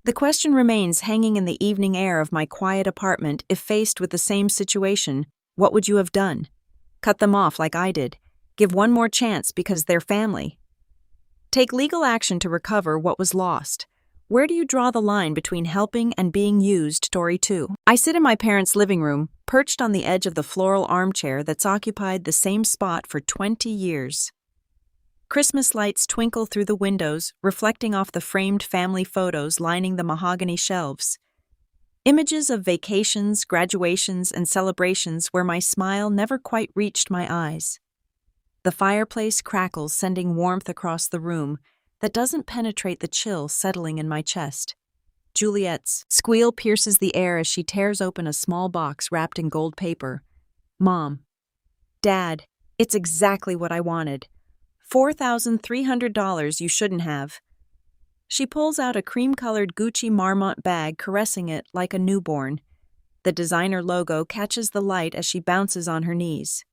The question remains hanging in the evening air of my quiet apartment. If faced with the same situation, what would you have done? Cut them off like I did? Give one more chance because they're family? Take legal action to recover what was lost? Where do you draw the line between helping and being used? Story 2. I sit in my parents' living room, perched on the edge of the floral armchair that's occupied the same spot for 20 years. Christmas lights twinkle through the windows, reflecting off the framed family photos lining the mahogany shelves. Images of vacations, graduations, and celebrations where my smile never quite reached my eyes. The fireplace crackles, sending warmth across the room that doesn't penetrate the chill settling in my chest. Juliet's squeal pierces the air as she tears open a small box wrapped in gold paper. Mom. Dad, it's exactly what I wanted. $4,300 you shouldn't have. She pulls out a cream-colored Gucci Marmont bag, caressing it like a newborn. The designer logo catches the light as she bounces on her knees.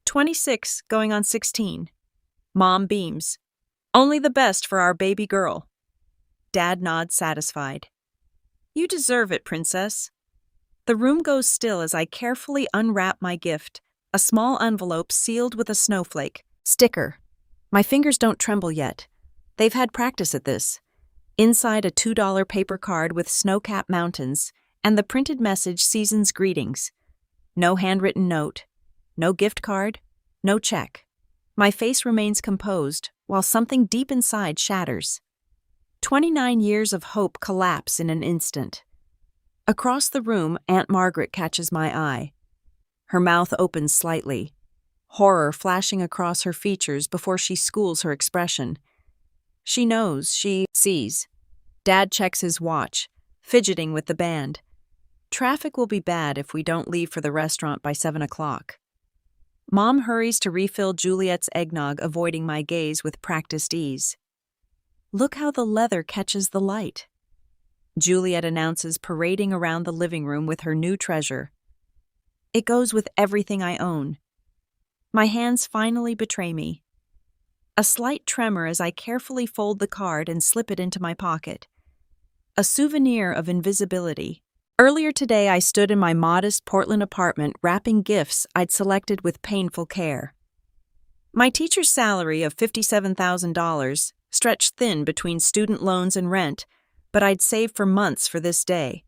26, going on 16. Mom beams. Only the best for our baby girl. Dad nods, satisfied. You deserve it, princess. The room goes still as I carefully unwrap my gift, a small envelope sealed with a snowflake sticker. My fingers don't tremble yet. They've had practice at this. Inside, a $2 paper card with snow-capped mountains and the printed message, Season's Greetings. No handwritten note, no gift card, no check. My face remains composed, while something deep inside shatters. 29 years of hope collapse in an instant. Across the room, Aunt Margaret catches my eye. Her mouth opens slightly, horror flashing across her features before she schools her expression. She knows, she sees. Dad checks his watch, fidgeting with the band. Traffic will be bad if we don't leave for the restaurant by 7 o'clock. Mom hurries to refill Juliet's eggnog, avoiding my gaze with practiced ease. Look how the leather catches the light, Juliet announces, parading around the living room with her new treasure. It goes with everything I own. My hands finally betray me. A slight tremor as I carefully fold the card and slip it into my pocket. A souvenir of invisibility. Earlier today, I stood in my modest Portland apartment wrapping gifts I'd selected with painful care. My teacher's salary of $57,000 stretched thin between student loans and rent, but I'd saved for months for this day.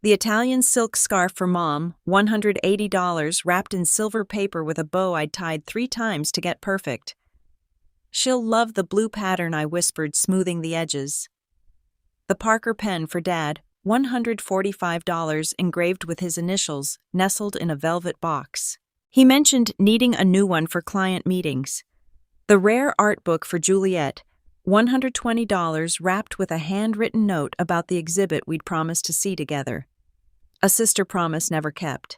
The Italian silk scarf for Mom, $180, wrapped in silver paper with a bow I'd tied 3 times to get perfect. She'll love the blue pattern, I whispered, smoothing the edges. The Parker pen for Dad, $145, engraved with his initials, nestled in a velvet box. He mentioned needing a new one for client meetings. The rare art book for Juliet, $120, wrapped with a handwritten note about the exhibit we'd promised to see together. A sister promise never kept.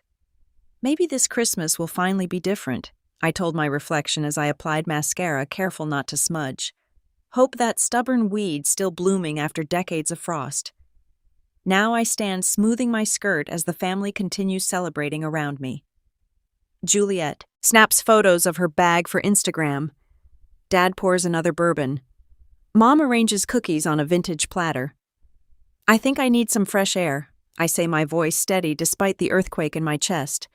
Maybe this Christmas will finally be different, I told my reflection as I applied mascara, careful not to smudge. Hope that stubborn weed still blooming after decades of frost. Now I stand smoothing my skirt as the family continues celebrating around me. Juliet snaps photos of her bag for Instagram. Dad pours another bourbon. Mom arranges cookies on a vintage platter. I think I need some fresh air, I say, my voice steady despite the earthquake in my chest.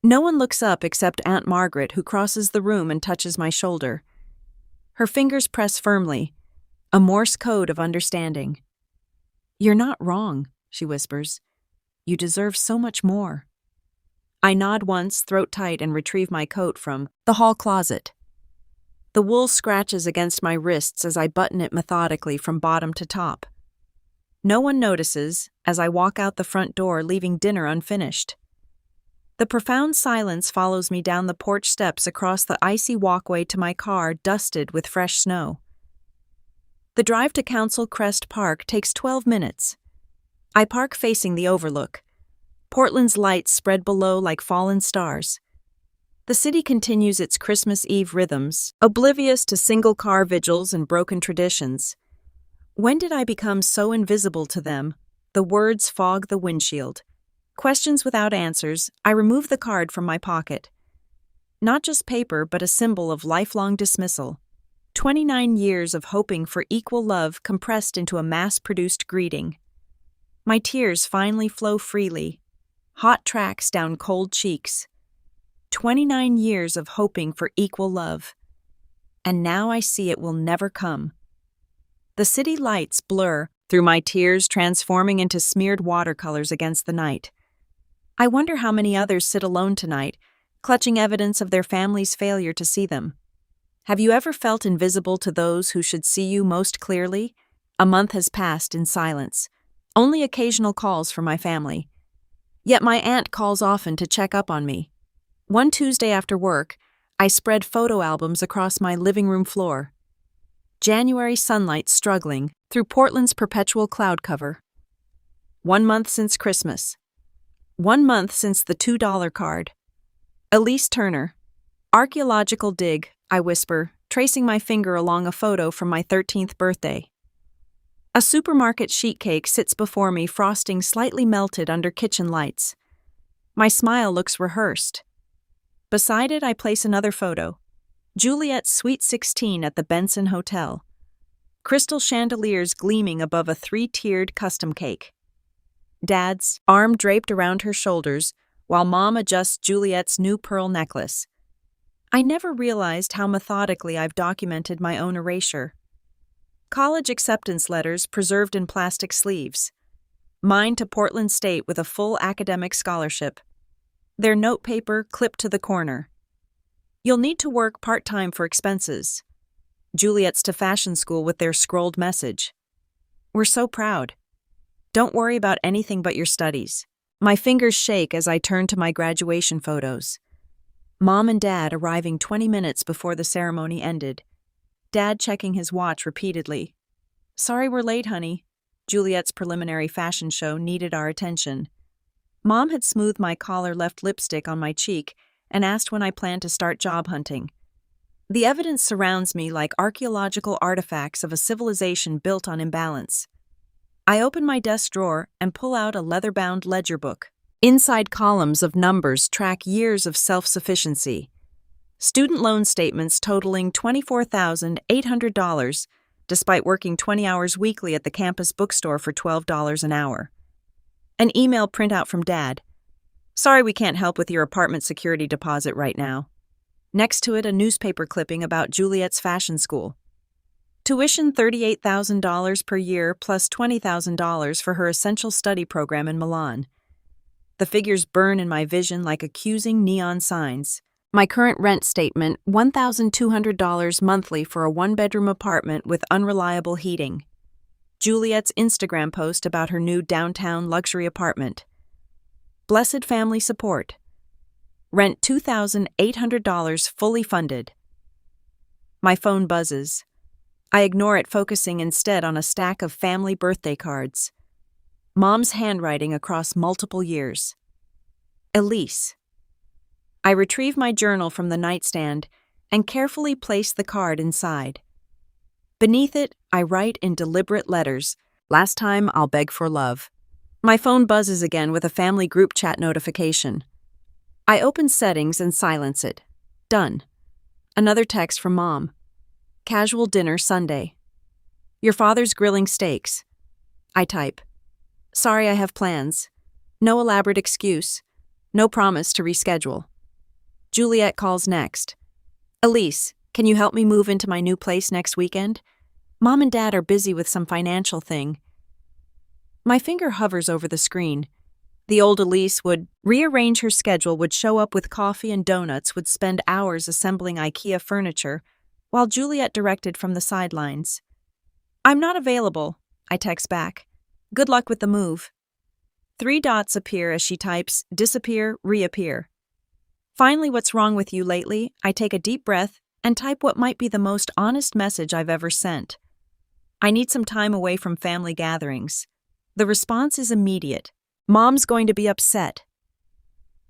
No one looks up except Aunt Margaret, who crosses the room and touches my shoulder. Her fingers press firmly, a Morse code of understanding. "You're not wrong," she whispers. "You deserve so much more." I nod once, throat tight, and retrieve my coat from the hall closet. The wool scratches against my wrists as I button it methodically from bottom to top. No one notices as I walk out the front door, leaving dinner unfinished. The profound silence follows me down the porch steps across the icy walkway to my car, dusted with fresh snow. The drive to Council Crest Park takes 12 minutes. I park facing the overlook. Portland's lights spread below like fallen stars. The city continues its Christmas Eve rhythms, oblivious to single-car vigils and broken traditions. When did I become so invisible to them? The words fog the windshield. Questions without answers, I remove the card from my pocket. Not just paper, but a symbol of lifelong dismissal. 29 years of hoping for equal love compressed into a mass-produced greeting. My tears finally flow freely, hot tracks down cold cheeks. 29 years of hoping for equal love. And now I see it will never come. The city lights blur through my tears, transforming into smeared watercolors against the night. I wonder how many others sit alone tonight, clutching evidence of their family's failure to see them. Have you ever felt invisible to those who should see you most clearly? A month has passed in silence. Only occasional calls from my family. Yet my aunt calls often to check up on me. One Tuesday after work, I spread photo albums across my living room floor. January sunlight struggling through Portland's perpetual cloud cover. 1 month since Christmas. 1 month since the $2 card. Elise Turner. Archaeological dig, I whisper, tracing my finger along a photo from my 13th birthday. A supermarket sheet cake sits before me, frosting slightly melted under kitchen lights. My smile looks rehearsed. Beside it, I place another photo. Juliet's Sweet 16 at the Benson Hotel. Crystal chandeliers gleaming above a 3-tiered custom cake. Dad's, arm draped around her shoulders, while Mom adjusts Juliet's new pearl necklace. I never realized how methodically I've documented my own erasure. College acceptance letters preserved in plastic sleeves. Mine to Portland State with a full academic scholarship. Their notepaper clipped to the corner. You'll need to work part-time for expenses. Juliet's to fashion school with their scrolled message. We're so proud. Don't worry about anything but your studies. My fingers shake as I turn to my graduation photos. Mom and Dad arriving 20 minutes before the ceremony ended. Dad checking his watch repeatedly. "Sorry we're late, honey." Juliet's preliminary fashion show needed our attention. Mom had smoothed my collar, left lipstick on my cheek, and asked when I planned to start job hunting. The evidence surrounds me like archaeological artifacts of a civilization built on imbalance. I open my desk drawer and pull out a leather-bound ledger book. Inside columns of numbers track years of self-sufficiency. Student loan statements totaling $24,800, despite working 20 hours weekly at the campus bookstore for $12 an hour. An email printout from Dad. "Sorry we can't help with your apartment security deposit right now." Next to it, a newspaper clipping about Juliet's fashion school. Tuition $38,000 per year plus $20,000 for her essential study program in Milan. The figures burn in my vision like accusing neon signs. My current rent statement, $1,200 monthly for a 1-bedroom apartment with unreliable heating. Juliet's Instagram post about her new downtown luxury apartment. Blessed family support. Rent $2,800 fully funded. My phone buzzes. I ignore it, focusing instead on a stack of family birthday cards. Mom's handwriting across multiple years. Elise. I retrieve my journal from the nightstand and carefully place the card inside. Beneath it, I write in deliberate letters, "Last time I'll beg for love." My phone buzzes again with a family group chat notification. I open settings and silence it. Done. Another text from Mom. "Casual dinner Sunday. Your father's grilling steaks." I type. "Sorry, I have plans. No elaborate excuse. No promise to reschedule." Juliet calls next. "Elise, can you help me move into my new place next weekend? Mom and Dad are busy with some financial thing." My finger hovers over the screen. The old Elise would rearrange her schedule, would show up with coffee and donuts, would spend hours assembling IKEA furniture, while Juliet directed from the sidelines. "I'm not available," I text back. "Good luck with the move." 3 dots appear as she types, "Disappear, reappear." Finally, "What's wrong with you lately?" I take a deep breath and type what might be the most honest message I've ever sent. "I need some time away from family gatherings." The response is immediate. "Mom's going to be upset."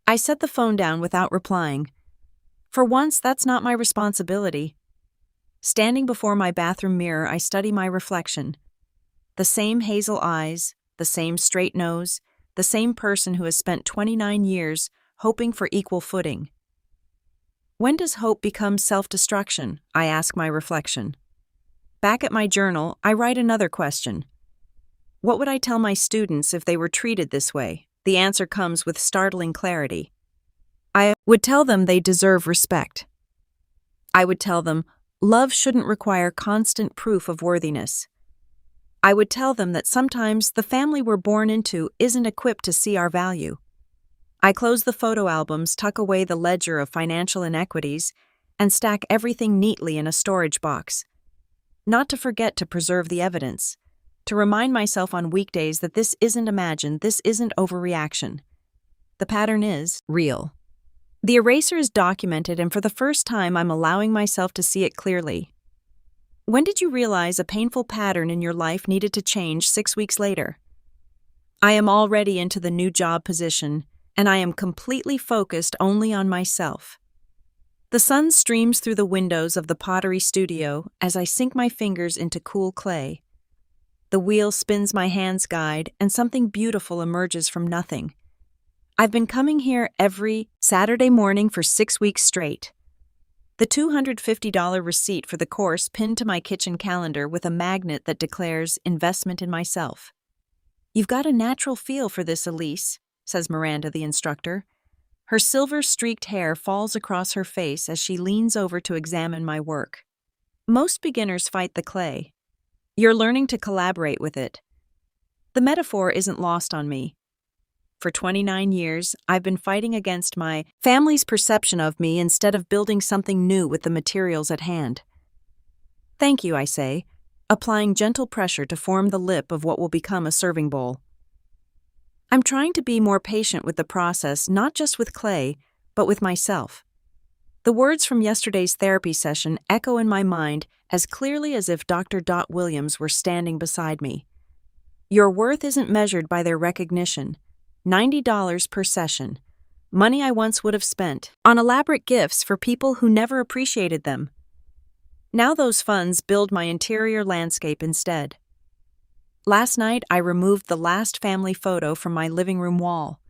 I set the phone down without replying. For once, that's not my responsibility. Standing before my bathroom mirror, I study my reflection. The same hazel eyes, the same straight nose, the same person who has spent 29 years hoping for equal footing. When does hope become self-destruction? I ask my reflection. Back at my journal, I write another question. What would I tell my students if they were treated this way? The answer comes with startling clarity. I would tell them they deserve respect. I would tell them love shouldn't require constant proof of worthiness. I would tell them that sometimes the family we're born into isn't equipped to see our value. I close the photo albums, tuck away the ledger of financial inequities, and stack everything neatly in a storage box. Not to forget to preserve the evidence. To remind myself on weekdays that this isn't imagined, this isn't overreaction. The pattern is real. The eraser is documented, and for the first time I'm allowing myself to see it clearly. When did you realize a painful pattern in your life needed to change 6 weeks later? I am already into the new job position, and I am completely focused only on myself. The sun streams through the windows of the pottery studio as I sink my fingers into cool clay. The wheel spins my hand's guide, and something beautiful emerges from nothing. I've been coming here every Saturday morning for 6 weeks straight. The $250 receipt for the course pinned to my kitchen calendar with a magnet that declares investment in myself. "You've got a natural feel for this, Elise," says Miranda, the instructor. Her silver-streaked hair falls across her face as she leans over to examine my work. Most beginners fight the clay. You're learning to collaborate with it. The metaphor isn't lost on me. For 29 years, I've been fighting against my family's perception of me instead of building something new with the materials at hand. "Thank you," I say, applying gentle pressure to form the lip of what will become a serving bowl. I'm trying to be more patient with the process, not just with clay, but with myself. The words from yesterday's therapy session echo in my mind as clearly as if Dr. Dot Williams were standing beside me. Your worth isn't measured by their recognition. $90 per session. Money I once would have spent on elaborate gifts for people who never appreciated them. Now those funds build my interior landscape instead. Last night, I removed the last family photo from my living room wall.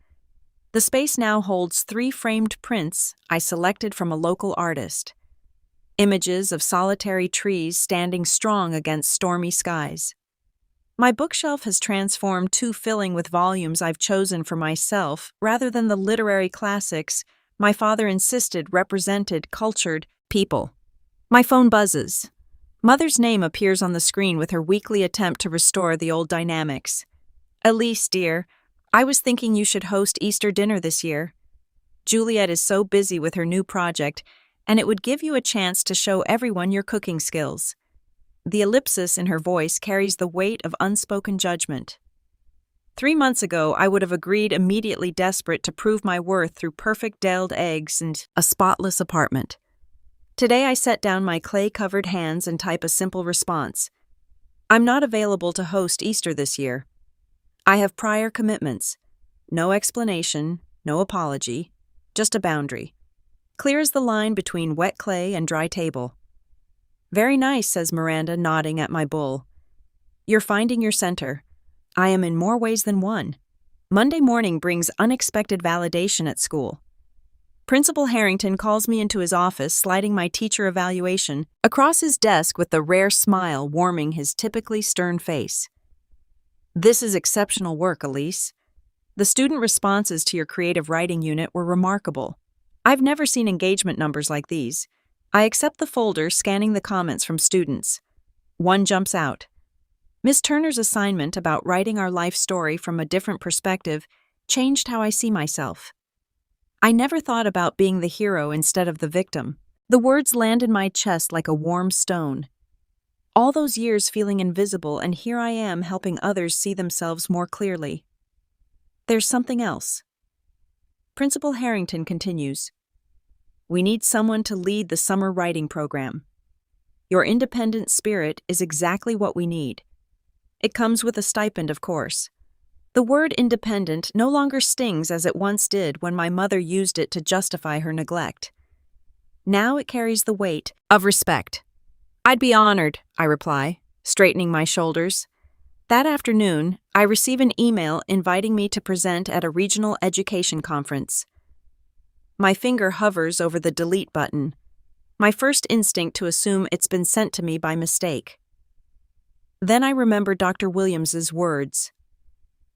The space now holds 3 framed prints I selected from a local artist. Images of solitary trees standing strong against stormy skies. My bookshelf has transformed too filling with volumes I've chosen for myself rather than the literary classics my father insisted represented cultured people. My phone buzzes. Mother's name appears on the screen with her weekly attempt to restore the old dynamics. "Elise, dear, I was thinking you should host Easter dinner this year. Juliet is so busy with her new project, and it would give you a chance to show everyone your cooking skills." The ellipsis in her voice carries the weight of unspoken judgment. 3 months ago, I would have agreed immediately, desperate to prove my worth through perfect boiled eggs and a spotless apartment. Today, I set down my clay-covered hands and type a simple response. "I'm not available to host Easter this year." I have prior commitments. No explanation, no apology, just a boundary. Clear as the line between wet clay and dry table. Very nice, says Miranda, nodding at my bull. You're finding your center. I am in more ways than one. Monday morning brings unexpected validation at school. Principal Harrington calls me into his office, sliding my teacher evaluation across his desk with the rare smile warming his typically stern face. This is exceptional work, Elise. The student responses to your creative writing unit were remarkable. I've never seen engagement numbers like these. I accept the folder, scanning the comments from students. One jumps out. Miss Turner's assignment about writing our life story from a different perspective changed how I see myself. I never thought about being the hero instead of the victim. The words land in my chest like a warm stone. All those years feeling invisible, and here I am helping others see themselves more clearly. There's something else. Principal Harrington continues. We need someone to lead the summer writing program. Your independent spirit is exactly what we need. It comes with a stipend, of course. The word independent no longer stings as it once did when my mother used it to justify her neglect. Now it carries the weight of respect. I'd be honored, I reply, straightening my shoulders. That afternoon, I receive an email inviting me to present at a regional education conference. My finger hovers over the delete button, my first instinct to assume it's been sent to me by mistake. Then I remember Dr. Williams's words.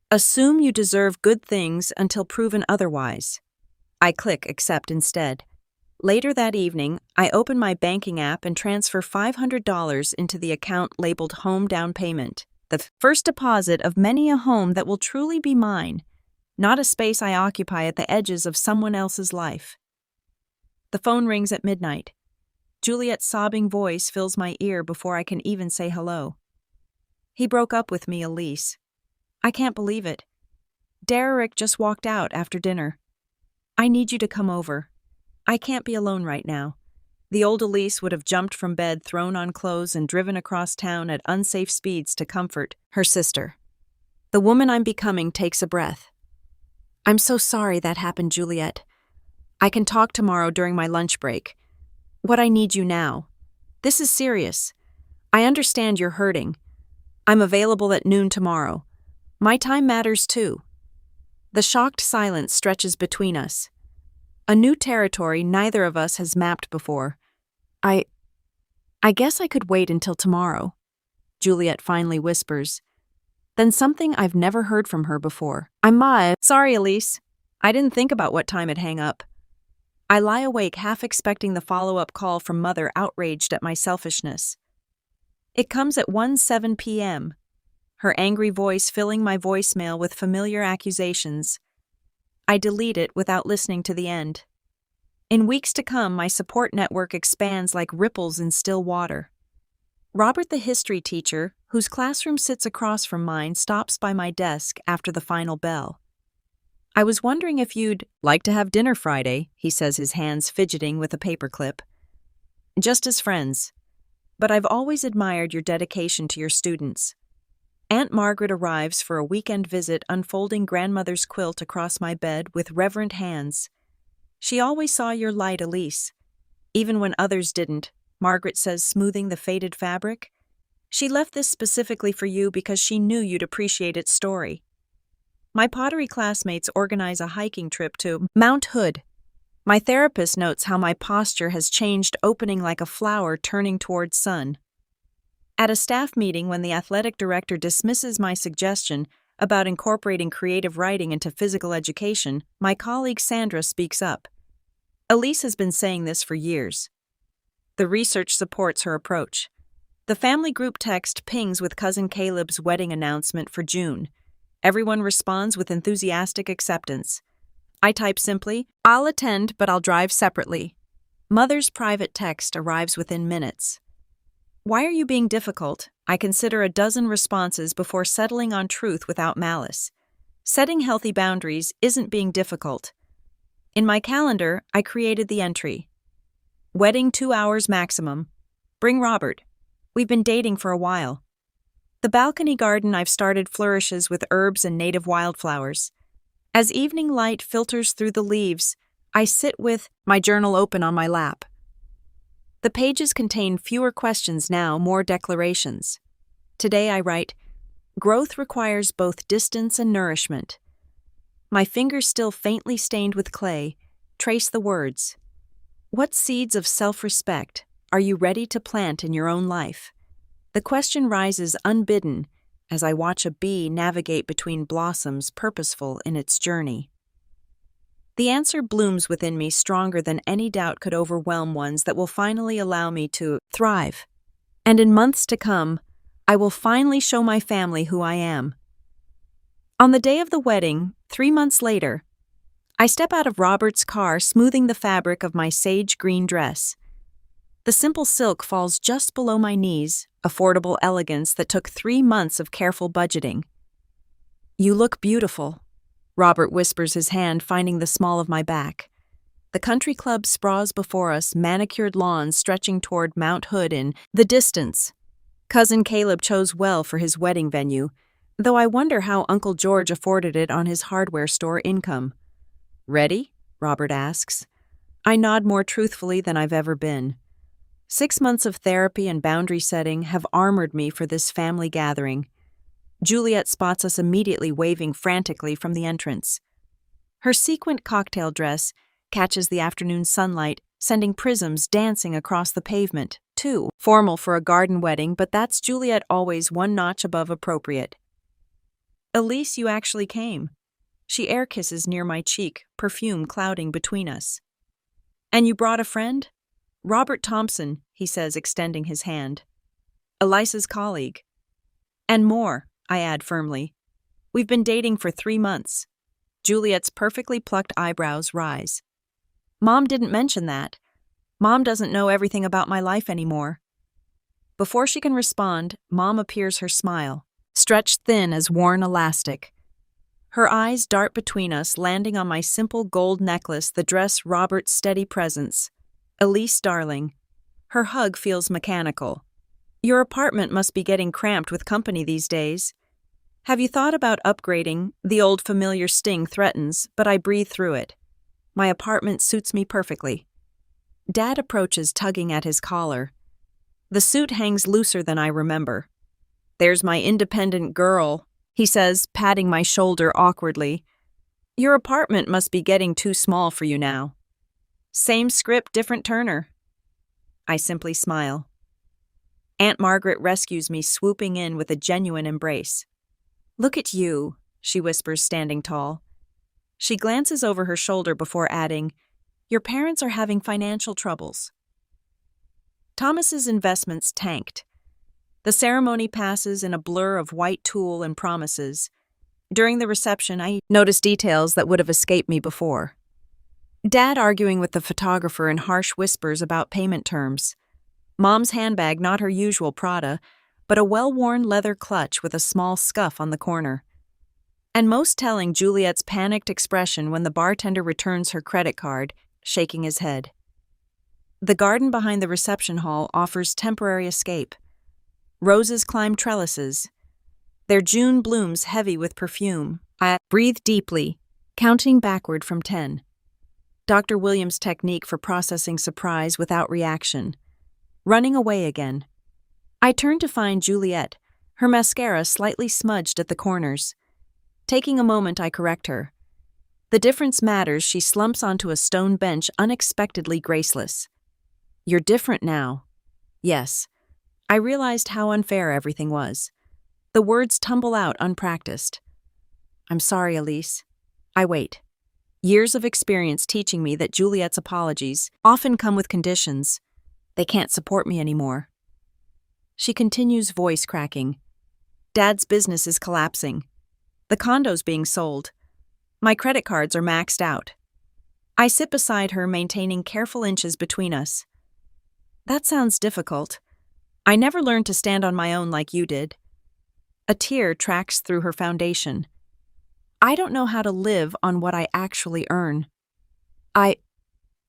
Assume you deserve good things until proven otherwise. I click accept instead. Later that evening, I open my banking app and transfer $500 into the account labeled Home Down Payment, the first deposit of many a home that will truly be mine, not a space I occupy at the edges of someone else's life. The phone rings at midnight. Juliet's sobbing voice fills my ear before I can even say hello. He broke up with me, Elise. I can't believe it. Derek just walked out after dinner. I need you to come over. I can't be alone right now. The old Elise would have jumped from bed, thrown on clothes, and driven across town at unsafe speeds to comfort her sister. The woman I'm becoming takes a breath. I'm so sorry that happened, Juliet. I can talk tomorrow during my lunch break. What I need you now. This is serious. I understand you're hurting. I'm available at noon tomorrow. My time matters too. The shocked silence stretches between us. A new territory neither of us has mapped before. I guess I could wait until tomorrow, Juliet finally whispers. Then something I've never heard from her before. Sorry, Elise. I didn't think about what time I'd hang up. I lie awake half expecting the follow-up call from Mother, outraged at my selfishness. It comes at 1:07 p.m., her angry voice filling my voicemail with familiar accusations. I delete it without listening to the end. In weeks to come, my support network expands like ripples in still water. Robert, the history teacher, whose classroom sits across from mine, stops by my desk after the final bell. I was wondering if you'd like to have dinner Friday, he says, his hands fidgeting with a paperclip. Just as friends. But I've always admired your dedication to your students. Aunt Margaret arrives for a weekend visit, unfolding grandmother's quilt across my bed with reverent hands. She always saw your light, Elise. Even when others didn't, Margaret says, smoothing the faded fabric. She left this specifically for you because she knew you'd appreciate its story. My pottery classmates organize a hiking trip to Mount Hood. My therapist notes how my posture has changed, opening like a flower turning towards sun. At a staff meeting, when the athletic director dismisses my suggestion about incorporating creative writing into physical education, my colleague Sandra speaks up. Elise has been saying this for years. The research supports her approach. The family group text pings with cousin Caleb's wedding announcement for June. Everyone responds with enthusiastic acceptance. I type simply, I'll attend, but I'll drive separately. Mother's private text arrives within minutes. Why are you being difficult? I consider a dozen responses before settling on truth without malice. Setting healthy boundaries isn't being difficult. In my calendar, I created the entry. Wedding 2 hours maximum. Bring Robert. We've been dating for a while. The balcony garden I've started flourishes with herbs and native wildflowers. As evening light filters through the leaves, I sit with my journal open on my lap. The pages contain fewer questions now, more declarations. Today I write, "Growth requires both distance and nourishment." My fingers still faintly stained with clay trace the words. What seeds of self-respect are you ready to plant in your own life? The question rises unbidden as I watch a bee navigate between blossoms purposeful in its journey. The answer blooms within me stronger than any doubt could overwhelm ones that will finally allow me to thrive. And in months to come, I will finally show my family who I am. On the day of the wedding, 3 months later, I step out of Robert's car, smoothing the fabric of my sage green dress. The simple silk falls just below my knees, affordable elegance that took 3 months of careful budgeting. "You look beautiful," Robert whispers, his hand finding the small of my back. The country club sprawls before us, manicured lawns stretching toward Mount Hood in the distance. Cousin Caleb chose well for his wedding venue, though I wonder how Uncle George afforded it on his hardware store income. "Ready?" Robert asks. I nod more truthfully than I've ever been. 6 months of therapy and boundary setting have armored me for this family gathering. Juliet spots us immediately, waving frantically from the entrance. Her sequined cocktail dress catches the afternoon sunlight, sending prisms dancing across the pavement. Too formal for a garden wedding, but that's Juliet always one notch above appropriate. "Elise, you actually came." She air kisses near my cheek, perfume clouding between us. "And you brought a friend?" "Robert Thompson," he says, extending his hand. "Elisa's colleague." "And more," I add firmly. "We've been dating for 3 months." Juliet's perfectly plucked eyebrows rise. "Mom didn't mention that. Mom doesn't know everything about my life anymore." Before she can respond, Mom appears, her smile stretched thin as worn elastic. Her eyes dart between us, landing on my simple gold necklace, the dress Robert's steady presence. "Elise, darling." Her hug feels mechanical. "Your apartment must be getting cramped with company these days. Have you thought about upgrading?" The old familiar sting threatens, but I breathe through it. My apartment suits me perfectly. Dad approaches, tugging at his collar. The suit hangs looser than I remember. "There's my independent girl," he says, patting my shoulder awkwardly. "Your apartment must be getting too small for you now." "Same script, different Turner." I simply smile. Aunt Margaret rescues me, swooping in with a genuine embrace. "Look at you," she whispers, standing tall. She glances over her shoulder before adding, "Your parents are having financial troubles." Thomas's investments tanked. The ceremony passes in a blur of white tulle and promises. During the reception, I notice details that would have escaped me before. Dad arguing with the photographer in harsh whispers about payment terms. Mom's handbag, not her usual Prada, but a well-worn leather clutch with a small scuff on the corner. And most telling, Juliet's panicked expression when the bartender returns her credit card, shaking his head. The garden behind the reception hall offers temporary escape. Roses climb trellises, their June blooms heavy with perfume. I breathe deeply, counting backward from 10. Dr. Williams' technique for processing surprise without reaction. Running away again. I turn to find Juliet, her mascara slightly smudged at the corners. Taking a moment, I correct her. The difference matters. She slumps onto a stone bench, unexpectedly graceless. "You're different now." Yes. I realized how unfair everything was. The words tumble out unpracticed. "I'm sorry, Elise." I wait. Years of experience teaching me that Juliet's apologies often come with conditions. They can't support me anymore. She continues, voice cracking. "Dad's business is collapsing. The condo's being sold. My credit cards are maxed out." I sit beside her, maintaining careful inches between us. "That sounds difficult. I never learned to stand on my own like you did." A tear tracks through her foundation. "I don't know how to live on what I actually earn."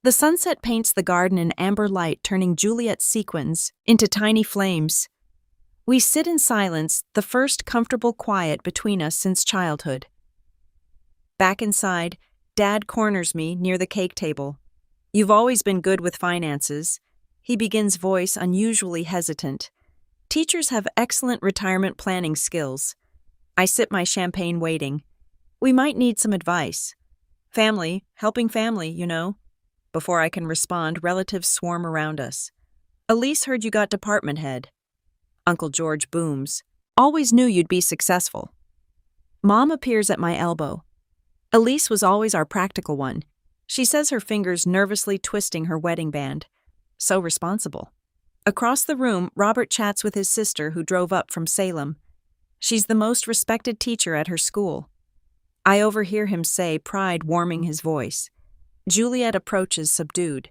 The sunset paints the garden in amber light, turning Juliet's sequins into tiny flames. We sit in silence, the first comfortable quiet between us since childhood. Back inside, Dad corners me near the cake table. "You've always been good with finances," he begins, voice unusually hesitant. "Teachers have excellent retirement planning skills." I sip my champagne, waiting. "We might need some advice. Family, helping family, you know." Before I can respond, relatives swarm around us. "Elise heard you got department head." Uncle George booms. "Always knew you'd be successful." Mom appears at my elbow. "Elise was always our practical one," she says, her fingers nervously twisting her wedding band. "So responsible." Across the room, Robert chats with his sister who drove up from Salem. She's the most respected teacher at her school. I overhear him say, pride warming his voice. Juliet approaches, subdued.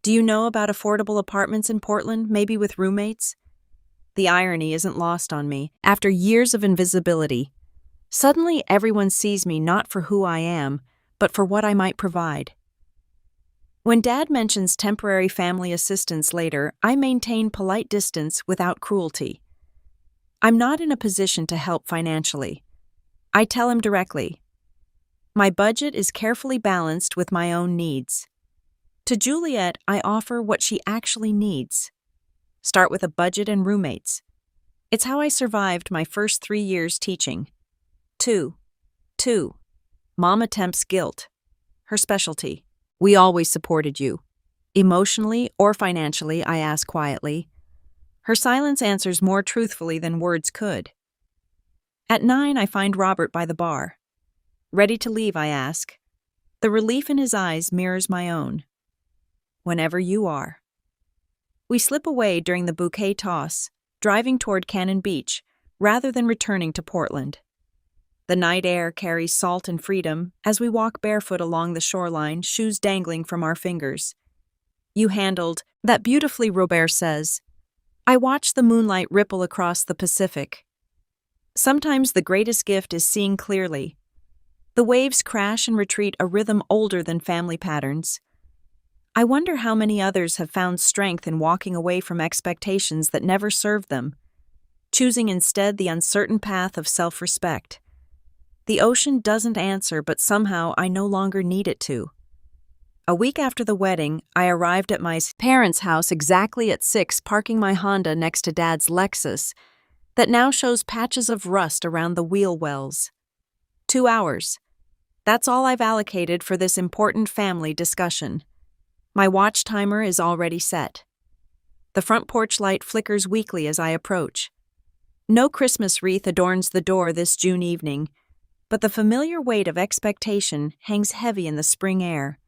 "Do you know about affordable apartments in Portland, maybe with roommates?" The irony isn't lost on me. After years of invisibility, suddenly everyone sees me not for who I am, but for what I might provide. When Dad mentions temporary family assistance later, I maintain polite distance without cruelty. I'm not in a position to help financially. I tell him directly. My budget is carefully balanced with my own needs. To Juliet, I offer what she actually needs. Start with a budget and roommates. It's how I survived my first 3 years teaching. 2. Mom attempts guilt. Her specialty. "We always supported you." "Emotionally or financially?" I ask quietly. Her silence answers more truthfully than words could. At 9, I find Robert by the bar. "Ready to leave?" I ask. The relief in his eyes mirrors my own. "Whenever you are." We slip away during the bouquet toss, driving toward Cannon Beach, rather than returning to Portland. The night air carries salt and freedom as we walk barefoot along the shoreline, shoes dangling from our fingers. "You handled that beautifully," Robert says. I watch the moonlight ripple across the Pacific. Sometimes the greatest gift is seeing clearly. The waves crash and retreat, a rhythm older than family patterns. I wonder how many others have found strength in walking away from expectations that never served them, choosing instead the uncertain path of self-respect. The ocean doesn't answer, but somehow I no longer need it to. A week after the wedding, I arrived at my parents' house exactly at 6, parking my Honda next to Dad's Lexus that now shows patches of rust around the wheel wells. 2 hours. That's all I've allocated for this important family discussion. My watch timer is already set. The front porch light flickers weakly as I approach. No Christmas wreath adorns the door this June evening, but the familiar weight of expectation hangs heavy in the spring air.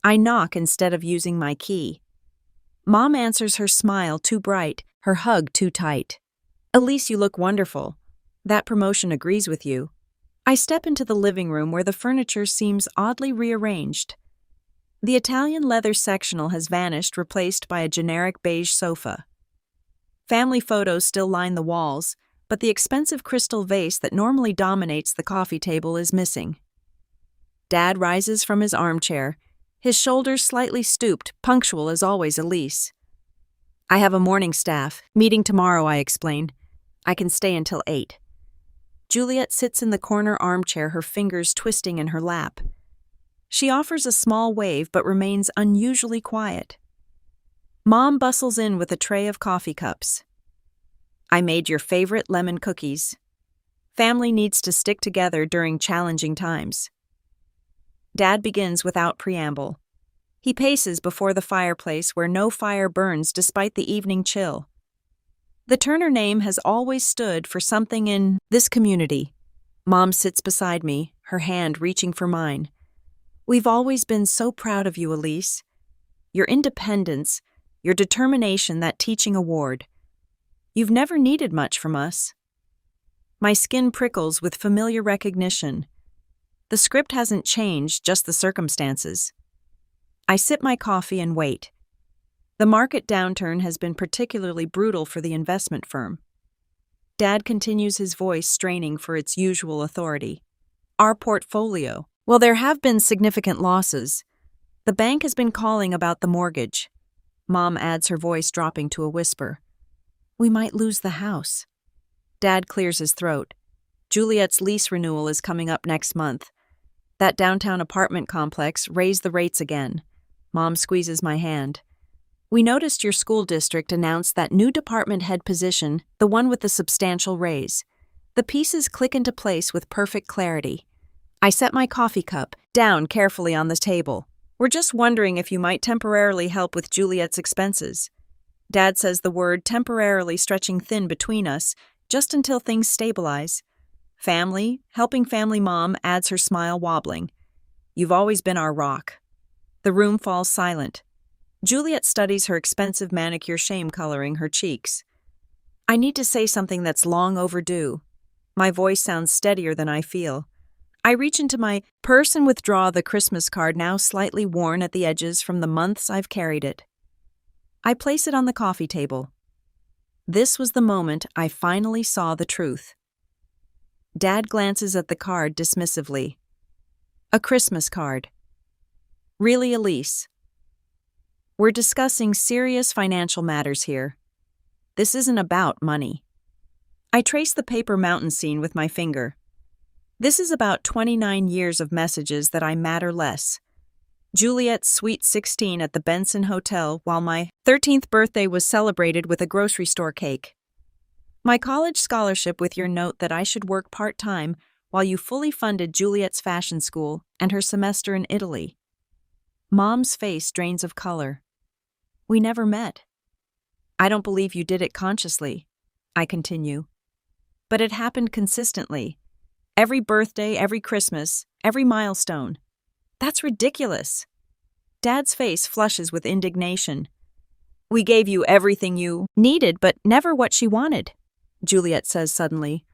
I knock instead of using my key. Mom answers, her smile too bright, her hug too tight. "Elise, you look wonderful. That promotion agrees with you." I step into the living room where the furniture seems oddly rearranged. The Italian leather sectional has vanished, replaced by a generic beige sofa. Family photos still line the walls, but the expensive crystal vase that normally dominates the coffee table is missing. Dad rises from his armchair, his shoulders slightly stooped, punctual as always. "Elise." "I have a morning staff meeting tomorrow," I explain. "I can stay until 8. Juliet sits in the corner armchair, her fingers twisting in her lap. She offers a small wave but remains unusually quiet. Mom bustles in with a tray of coffee cups. "I made your favorite lemon cookies. Family needs to stick together during challenging times." Dad begins without preamble. He paces before the fireplace where no fire burns despite the evening chill. The Turner name has always stood for something in this community. Mom sits beside me, her hand reaching for mine. "We've always been so proud of you, Elise. Your independence, your determination, that teaching award. You've never needed much from us." My skin prickles with familiar recognition. The script hasn't changed, just the circumstances. I sip my coffee and wait. The market downturn has been particularly brutal for the investment firm. Dad continues, his voice straining for its usual authority. "Our portfolio. Well, there have been significant losses. The bank has been calling about the mortgage." Mom adds, her voice dropping to a whisper. We might lose the house. Dad clears his throat. Juliet's lease renewal is coming up next month. That downtown apartment complex raised the rates again. Mom squeezes my hand. We noticed your school district announced that new department head position, the one with the substantial raise. The pieces click into place with perfect clarity. I set my coffee cup down carefully on the table. We're just wondering if you might temporarily help with Juliet's expenses. Dad says the word temporarily stretching thin between us, just until things stabilize. Family, helping family mom adds her smile wobbling. You've always been our rock. The room falls silent. Juliet studies her expensive manicure shame coloring her cheeks. I need to say something that's long overdue. My voice sounds steadier than I feel. I reach into my purse and withdraw the Christmas card now slightly worn at the edges from the months I've carried it. I place it on the coffee table. This was the moment I finally saw the truth. Dad glances at the card dismissively. A Christmas card. Really, Elise? We're discussing serious financial matters here. This isn't about money. I trace the paper mountain scene with my finger. This is about 29 years of messages that I matter less. Juliet's sweet 16 at the Benson Hotel while my 13th birthday was celebrated with a grocery store cake. My college scholarship with your note that I should work part-time while you fully funded Juliet's fashion school and her semester in Italy. Mom's face drains of color. We never met. I don't believe you did it consciously, I continue. But it happened consistently. Every birthday, every Christmas, every milestone. That's ridiculous. Dad's face flushes with indignation. We gave you everything you needed, but never what she wanted, Juliet says suddenly.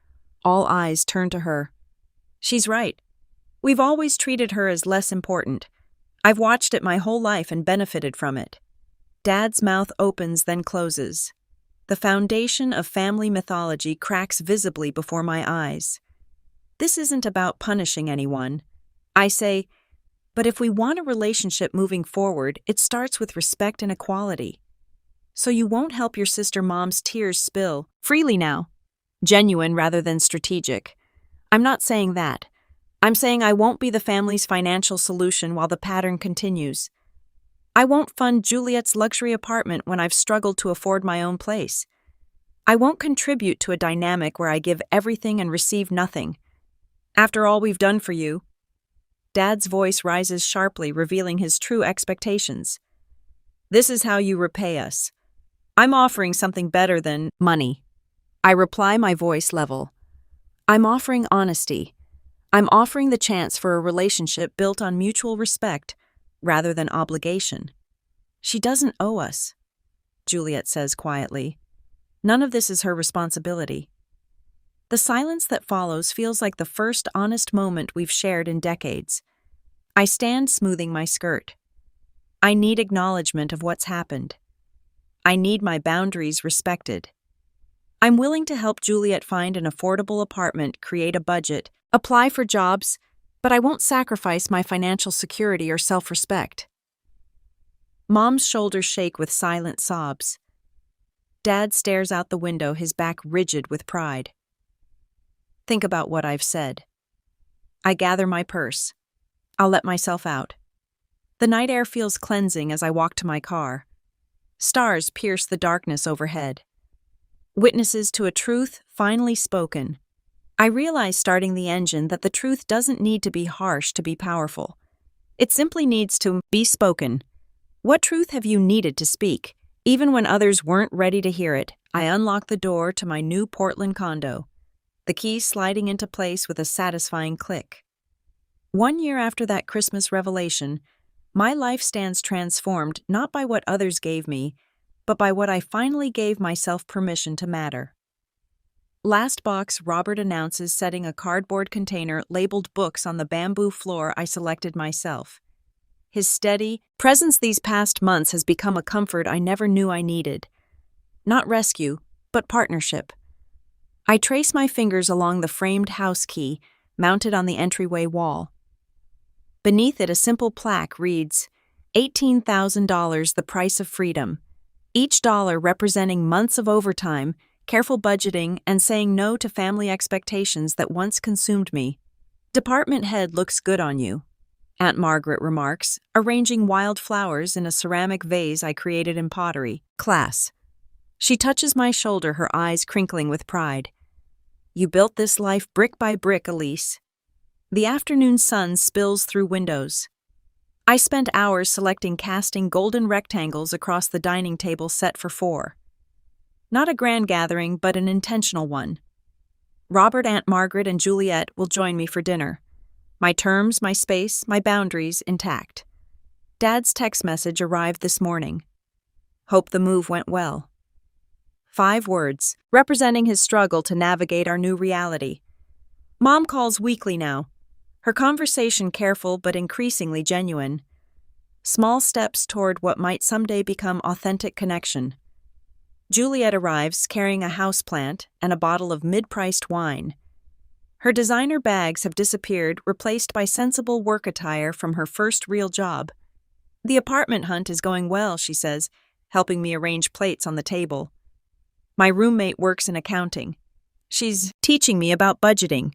All eyes turn to her. She's right. We've always treated her as less important. I've watched it my whole life and benefited from it. Dad's mouth opens, then closes. The foundation of family mythology cracks visibly before my eyes. This isn't about punishing anyone. I say, but if we want a relationship moving forward, it starts with respect and equality. So you won't help your sister mom's tears spill freely now. Genuine rather than strategic. I'm not saying that. I'm saying I won't be the family's financial solution while the pattern continues. I won't fund Juliet's luxury apartment when I've struggled to afford my own place. I won't contribute to a dynamic where I give everything and receive nothing. After all we've done for you. Dad's voice rises sharply, revealing his true expectations. This is how you repay us. I'm offering something better than money. I reply, my voice level. I'm offering honesty. I'm offering the chance for a relationship built on mutual respect rather than obligation. She doesn't owe us, Juliet says quietly. None of this is her responsibility. The silence that follows feels like the first honest moment we've shared in decades. I stand smoothing my skirt. I need acknowledgement of what's happened. I need my boundaries respected. I'm willing to help Juliet find an affordable apartment, create a budget, apply for jobs, but I won't sacrifice my financial security or self-respect. Mom's shoulders shake with silent sobs. Dad stares out the window, his back rigid with pride. Think about what I've said. I gather my purse. I'll let myself out. The night air feels cleansing as I walk to my car. Stars pierce the darkness overhead. Witnesses to a truth finally spoken. I realize starting the engine that the truth doesn't need to be harsh to be powerful. It simply needs to be spoken. What truth have you needed to speak? Even when others weren't ready to hear it, I unlock the door to my new Portland condo, the key sliding into place with a satisfying click. 1 year after that Christmas revelation, my life stands transformed not by what others gave me, but by what I finally gave myself permission to matter. Last box, Robert announces, setting a cardboard container labeled books on the bamboo floor I selected myself. His steady presence these past months has become a comfort I never knew I needed. Not rescue, but partnership. I trace my fingers along the framed house key mounted on the entryway wall. Beneath it, a simple plaque reads, $18,000, the price of freedom. each dollar representing months of overtime, careful budgeting, and saying no to family expectations that once consumed me. "Department head looks good on you," Aunt Margaret remarks, arranging wild flowers in a ceramic vase I created in pottery. "Class." She touches my shoulder, her eyes crinkling with pride. "You built this life brick by brick, Elise." The afternoon sun spills through windows. I spent hours casting golden rectangles across the dining table set for 4. Not a grand gathering, but an intentional one. Robert, Aunt Margaret, and Juliet will join me for dinner. My terms, my space, my boundaries intact. Dad's text message arrived this morning. "Hope the move went well." 5 words, representing his struggle to navigate our new reality. Mom calls weekly now. Her conversation careful but increasingly genuine. Small steps toward what might someday become authentic connection. Juliet arrives carrying a houseplant and a bottle of mid-priced wine. Her designer bags have disappeared, replaced by sensible work attire from her first real job. "The apartment hunt is going well," she says, helping me arrange plates on the table. My roommate works in accounting. She's teaching me about budgeting.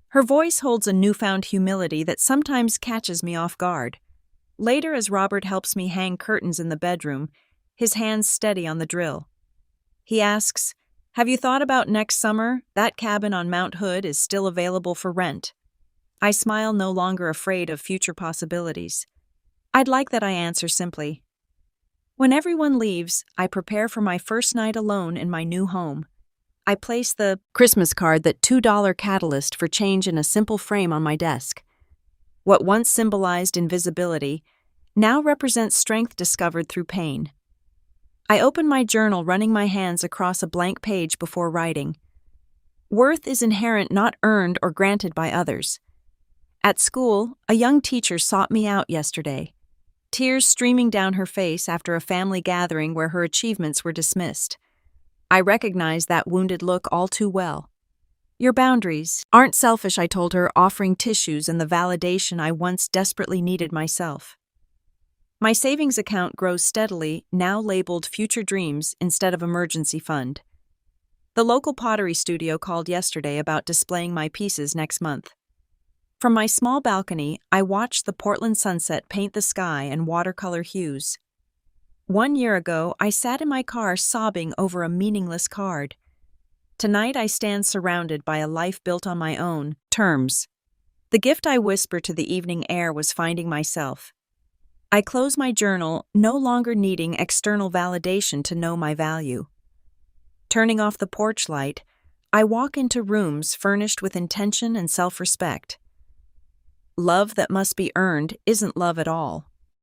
Her voice holds a newfound humility that sometimes catches me off guard. Later, as Robert helps me hang curtains in the bedroom, his hands steady on the drill. He asks, "Have you thought about next summer? That cabin on Mount Hood is still available for rent." I smile, no longer afraid of future possibilities. I'd like that I answer simply. When everyone leaves, I prepare for my first night alone in my new home. I place the Christmas card, that $2 catalyst for change, in a simple frame on my desk. What once symbolized invisibility now represents strength discovered through pain. I open my journal, running my hands across a blank page before writing. Worth is inherent, not earned or granted by others. At school, a young teacher sought me out yesterday, tears streaming down her face after a family gathering where her achievements were dismissed. I recognized that wounded look all too well. "Your boundaries aren't selfish," I told her, offering tissues and the validation I once desperately needed myself. My savings account grows steadily, now labeled Future Dreams instead of Emergency Fund. The local pottery studio called yesterday about displaying my pieces next month. From my small balcony, I watched the Portland sunset paint the sky in watercolor hues. 1 year ago, I sat in my car sobbing over a meaningless card. Tonight, I stand surrounded by a life built on my own terms. The gift I whispered to the evening air was finding myself. I close my journal, no longer needing external validation to know my value. Turning off the porch light, I walk into rooms furnished with intention and self-respect. Love that must be earned isn't love at all.